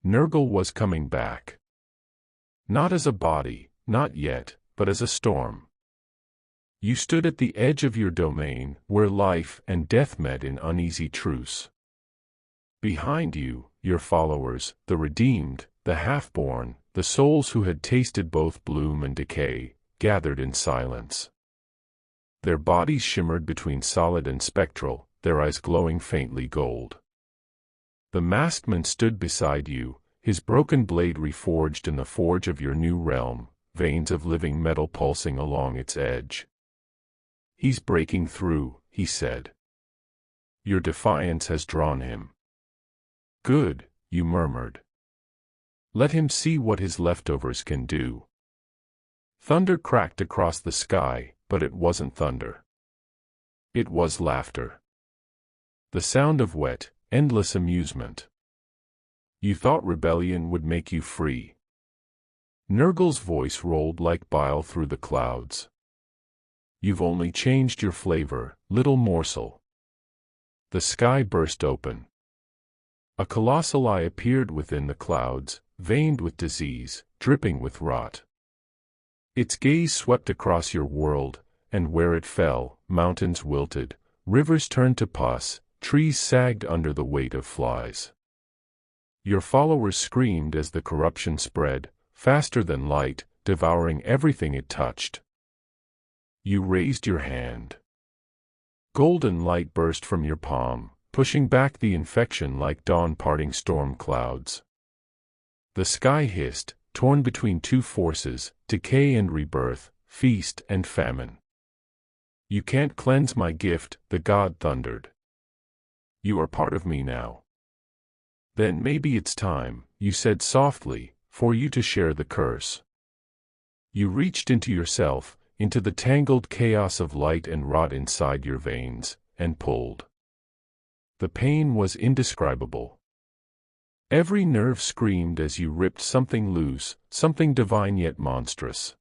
Nurgle was coming back. Not as a body, not yet, but as a storm. You stood at the edge of your domain, where life and death met in uneasy truce. Behind you, your followers, the redeemed, the half-born, the souls who had tasted both bloom and decay, gathered in silence. Their bodies shimmered between solid and spectral, their eyes glowing faintly gold. The masked man stood beside you, his broken blade reforged in the forge of your new realm, veins of living metal pulsing along its edge. He's breaking through, he said. Your defiance has drawn him. Good, you murmured. Let him see what his leftovers can do. Thunder cracked across the sky, but it wasn't thunder. It was laughter. The sound of wet, endless amusement. You thought rebellion would make you free. Nurgle's voice rolled like bile through the clouds. You've only changed your flavor, little morsel. The sky burst open. A colossal eye appeared within the clouds, veined with disease, dripping with rot. Its gaze swept across your world, and where it fell, mountains wilted, rivers turned to pus, trees sagged under the weight of flies. Your followers screamed as the corruption spread, faster than light, devouring everything it touched. You raised your hand. Golden light burst from your palm, pushing back the infection like dawn-parting storm clouds. The sky hissed, torn between two forces, decay and rebirth, feast and famine. You can't cleanse my gift, the god thundered. You are part of me now. Then maybe it's time, you said softly, for you to share the curse. You reached into yourself, into the tangled chaos of light and rot inside your veins, and pulled. The pain was indescribable. Every nerve screamed as you ripped something loose, something divine yet monstrous.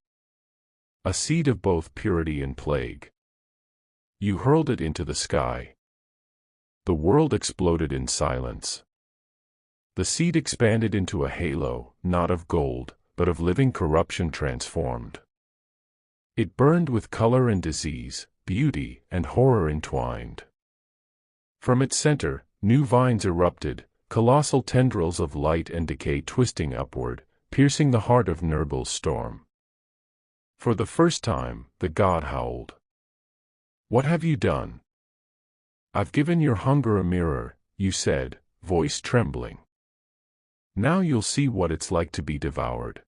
A seed of both purity and plague. You hurled it into the sky. The world exploded in silence. The seed expanded into a halo, not of gold, but of living corruption transformed. It burned with color and disease, beauty and horror entwined. From its center, new vines erupted, colossal tendrils of light and decay twisting upward, piercing the heart of Nurgle's storm. For the first time, the god howled. What have you done? I've given your hunger a mirror, you said, voice trembling. Now you'll see what it's like to be devoured.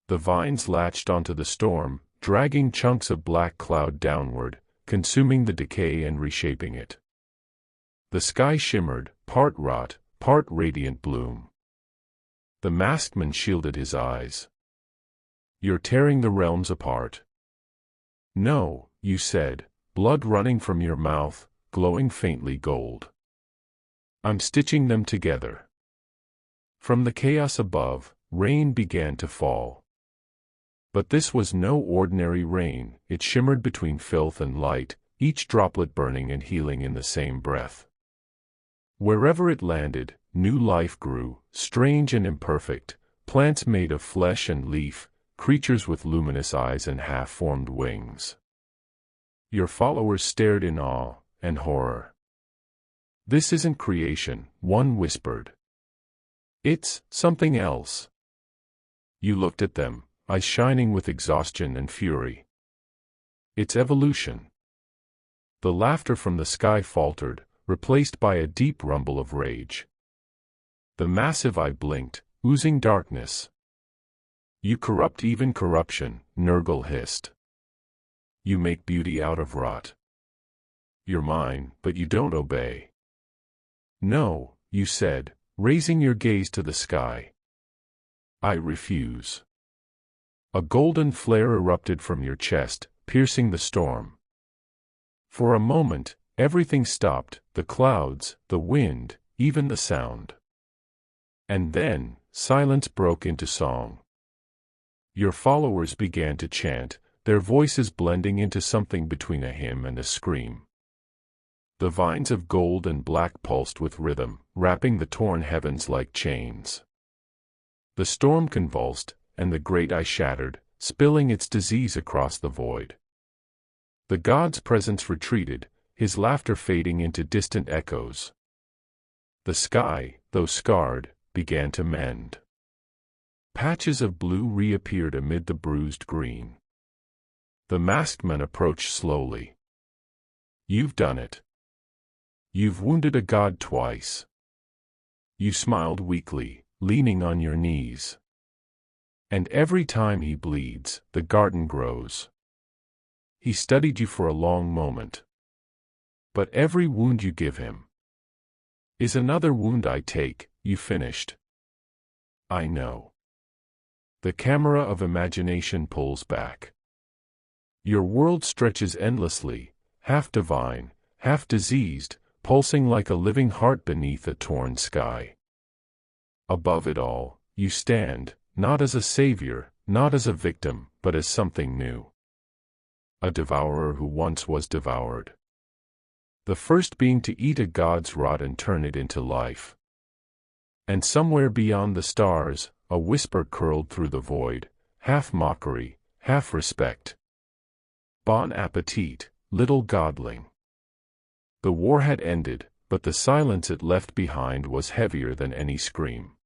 The vines latched onto the storm, dragging chunks of black cloud downward, consuming the decay and reshaping it. The sky shimmered, part rot, part radiant bloom. The masked man shielded his eyes. "You're tearing the realms apart." "No," you said, blood running from your mouth, glowing faintly gold. "I'm stitching them together." From the chaos above, rain began to fall. But this was no ordinary rain. It shimmered between filth and light, each droplet burning and healing in the same breath. Wherever it landed, new life grew, strange and imperfect, plants made of flesh and leaf, creatures with luminous eyes and half-formed wings. Your followers stared in awe and horror. "This isn't creation," one whispered. "It's something else." You looked at them, eyes shining with exhaustion and fury. "It's evolution." The laughter from the sky faltered, replaced by a deep rumble of rage. The massive eye blinked, oozing darkness. "You corrupt even corruption," Nurgle hissed. "You make beauty out of rot. You're mine, but you don't obey." "No," you said, raising your gaze to the sky. "I refuse." A golden flare erupted from your chest, piercing the storm. For a moment, everything stopped, the clouds, the wind, even the sound. And then, silence broke into song. Your followers began to chant, their voices blending into something between a hymn and a scream. The vines of gold and black pulsed with rhythm, wrapping the torn heavens like chains. The storm convulsed, and the great eye shattered, spilling its disease across the void. The god's presence retreated, his laughter fading into distant echoes. The sky, though scarred, began to mend. Patches of blue reappeared amid the bruised green. The masked man approached slowly. "You've done it. You've wounded a god twice." You smiled weakly, leaning on your knees. "And every time he bleeds, the garden grows." He studied you for a long moment. "But every wound you give him is another wound I take," you finished. "I know." The camera of imagination pulls back. Your world stretches endlessly, half divine, half diseased, pulsing like a living heart beneath a torn sky. Above it all, you stand, not as a savior, not as a victim, but as something new. A devourer who once was devoured. The first being to eat a god's rot and turn it into life. And somewhere beyond the stars, a whisper curled through the void, half mockery, half respect. "Bon appetit, little godling." The war had ended, but the silence it left behind was heavier than any scream.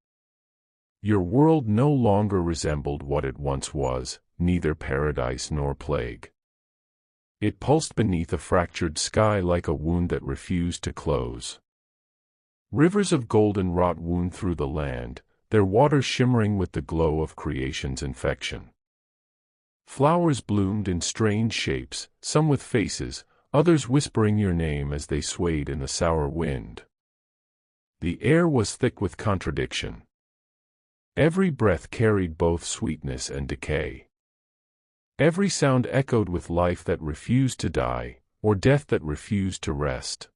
Your world no longer resembled what it once was, neither paradise nor plague. It pulsed beneath a fractured sky like a wound that refused to close. Rivers of golden rot wound through the land, their waters shimmering with the glow of creation's infection. Flowers bloomed in strange shapes, some with faces, others whispering your name as they swayed in the sour wind. The air was thick with contradiction. Every breath carried both sweetness and decay. Every sound echoed with life that refused to die, or death that refused to rest.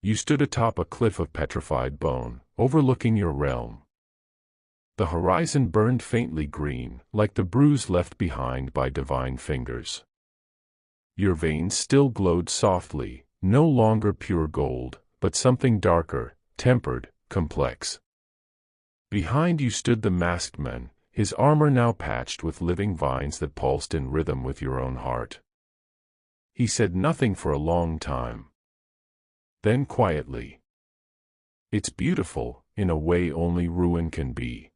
You stood atop a cliff of petrified bone, overlooking your realm. The horizon burned faintly green, like the bruise left behind by divine fingers. Your veins still glowed softly, no longer pure gold, but something darker, tempered, complex. Behind you stood the masked man, his armor now patched with living vines that pulsed in rhythm with your own heart. He said nothing for a long time. Then quietly, "It's beautiful, in a way only ruin can be."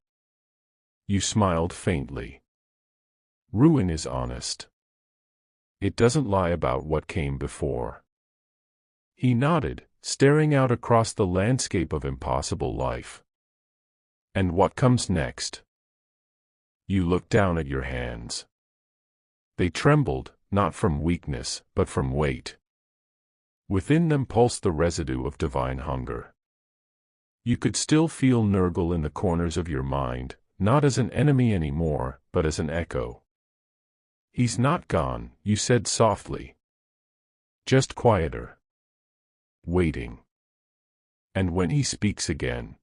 You smiled faintly. Ruin is honest. It doesn't lie about what came before. He nodded, staring out across the landscape of impossible life. And what comes next? You look down at your hands. They trembled, not from weakness, but from weight. Within them pulsed the residue of divine hunger. You could still feel Nurgle in the corners of your mind, not as an enemy anymore, but as an echo. He's not gone, you said softly. Just quieter. Waiting. And when he speaks again,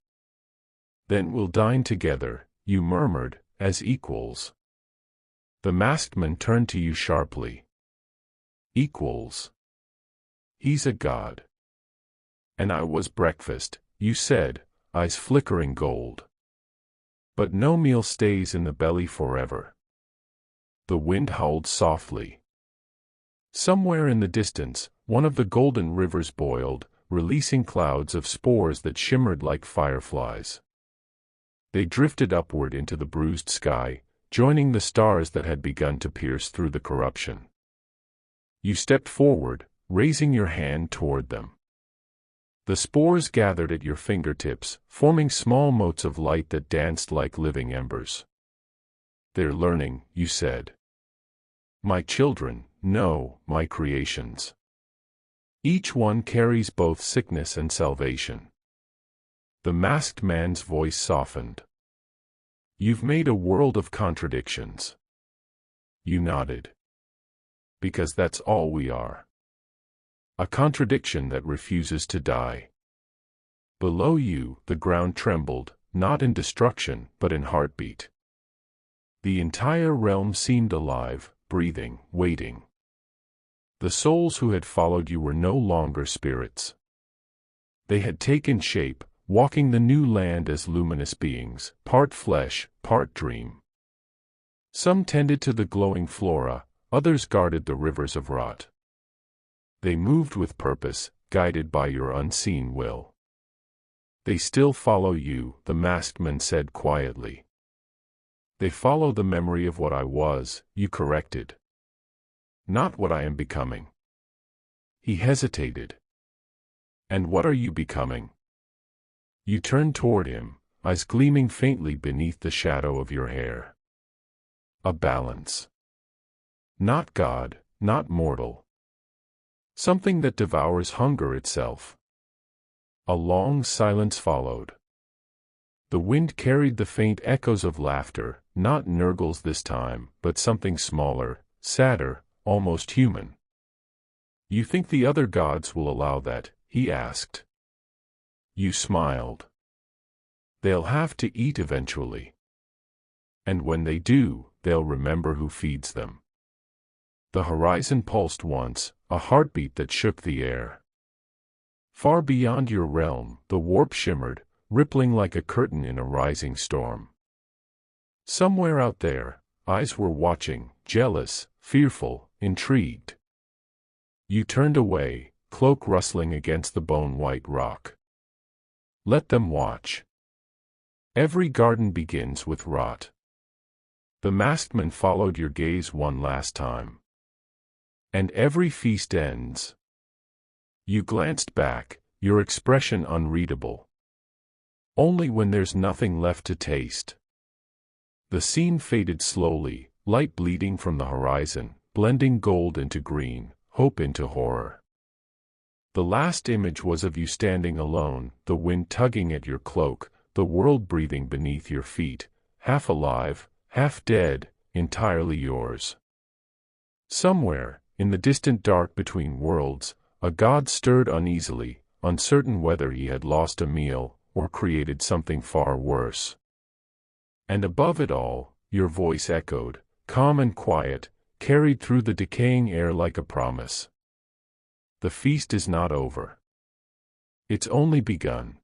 then we'll dine together, you murmured, as equals. The masked man turned to you sharply. Equals. He's a god. And I was breakfast, you said, eyes flickering gold. But no meal stays in the belly forever. The wind howled softly. Somewhere in the distance, one of the golden rivers boiled, releasing clouds of spores that shimmered like fireflies. They drifted upward into the bruised sky, joining the stars that had begun to pierce through the corruption. You stepped forward, raising your hand toward them. The spores gathered at your fingertips, forming small motes of light that danced like living embers. They're learning, you said. My children, no, my creations. Each one carries both sickness and salvation. The masked man's voice softened. You've made a world of contradictions. You nodded. Because that's all we are. A contradiction that refuses to die. Below you, the ground trembled, not in destruction, but in heartbeat. The entire realm seemed alive, breathing, waiting. The souls who had followed you were no longer spirits. They had taken shape, walking the new land as luminous beings, part flesh, part dream. Some tended to the glowing flora, others guarded the rivers of rot. They moved with purpose, guided by your unseen will. They still follow you, the masked man said quietly. They follow the memory of what I was, you corrected. Not what I am becoming. He hesitated. And what are you becoming? You turned toward him, eyes gleaming faintly beneath the shadow of your hair. A balance. Not God, not mortal. Something that devours hunger itself. A long silence followed. The wind carried the faint echoes of laughter, not Nurgle's this time, but something smaller, sadder, almost human. You think the other gods will allow that? He asked. You smiled. They'll have to eat eventually. And when they do, they'll remember who feeds them. The horizon pulsed once, a heartbeat that shook the air. Far beyond your realm, the warp shimmered, rippling like a curtain in a rising storm. Somewhere out there, eyes were watching, jealous, fearful, intrigued. You turned away, cloak rustling against the bone-white rock. Let them watch. Every garden begins with rot. The masked man followed your gaze one last time. And every feast ends. You glanced back, your expression unreadable. Only when there's nothing left to taste. The scene faded slowly, light bleeding from the horizon, blending gold into green, hope into horror. The last image was of you standing alone, the wind tugging at your cloak, the world breathing beneath your feet, half alive, half dead, entirely yours. Somewhere, in the distant dark between worlds, a god stirred uneasily, uncertain whether he had lost a meal, or created something far worse. And above it all, your voice echoed, calm and quiet, carried through the decaying air like a promise. The feast is not over. It's only begun.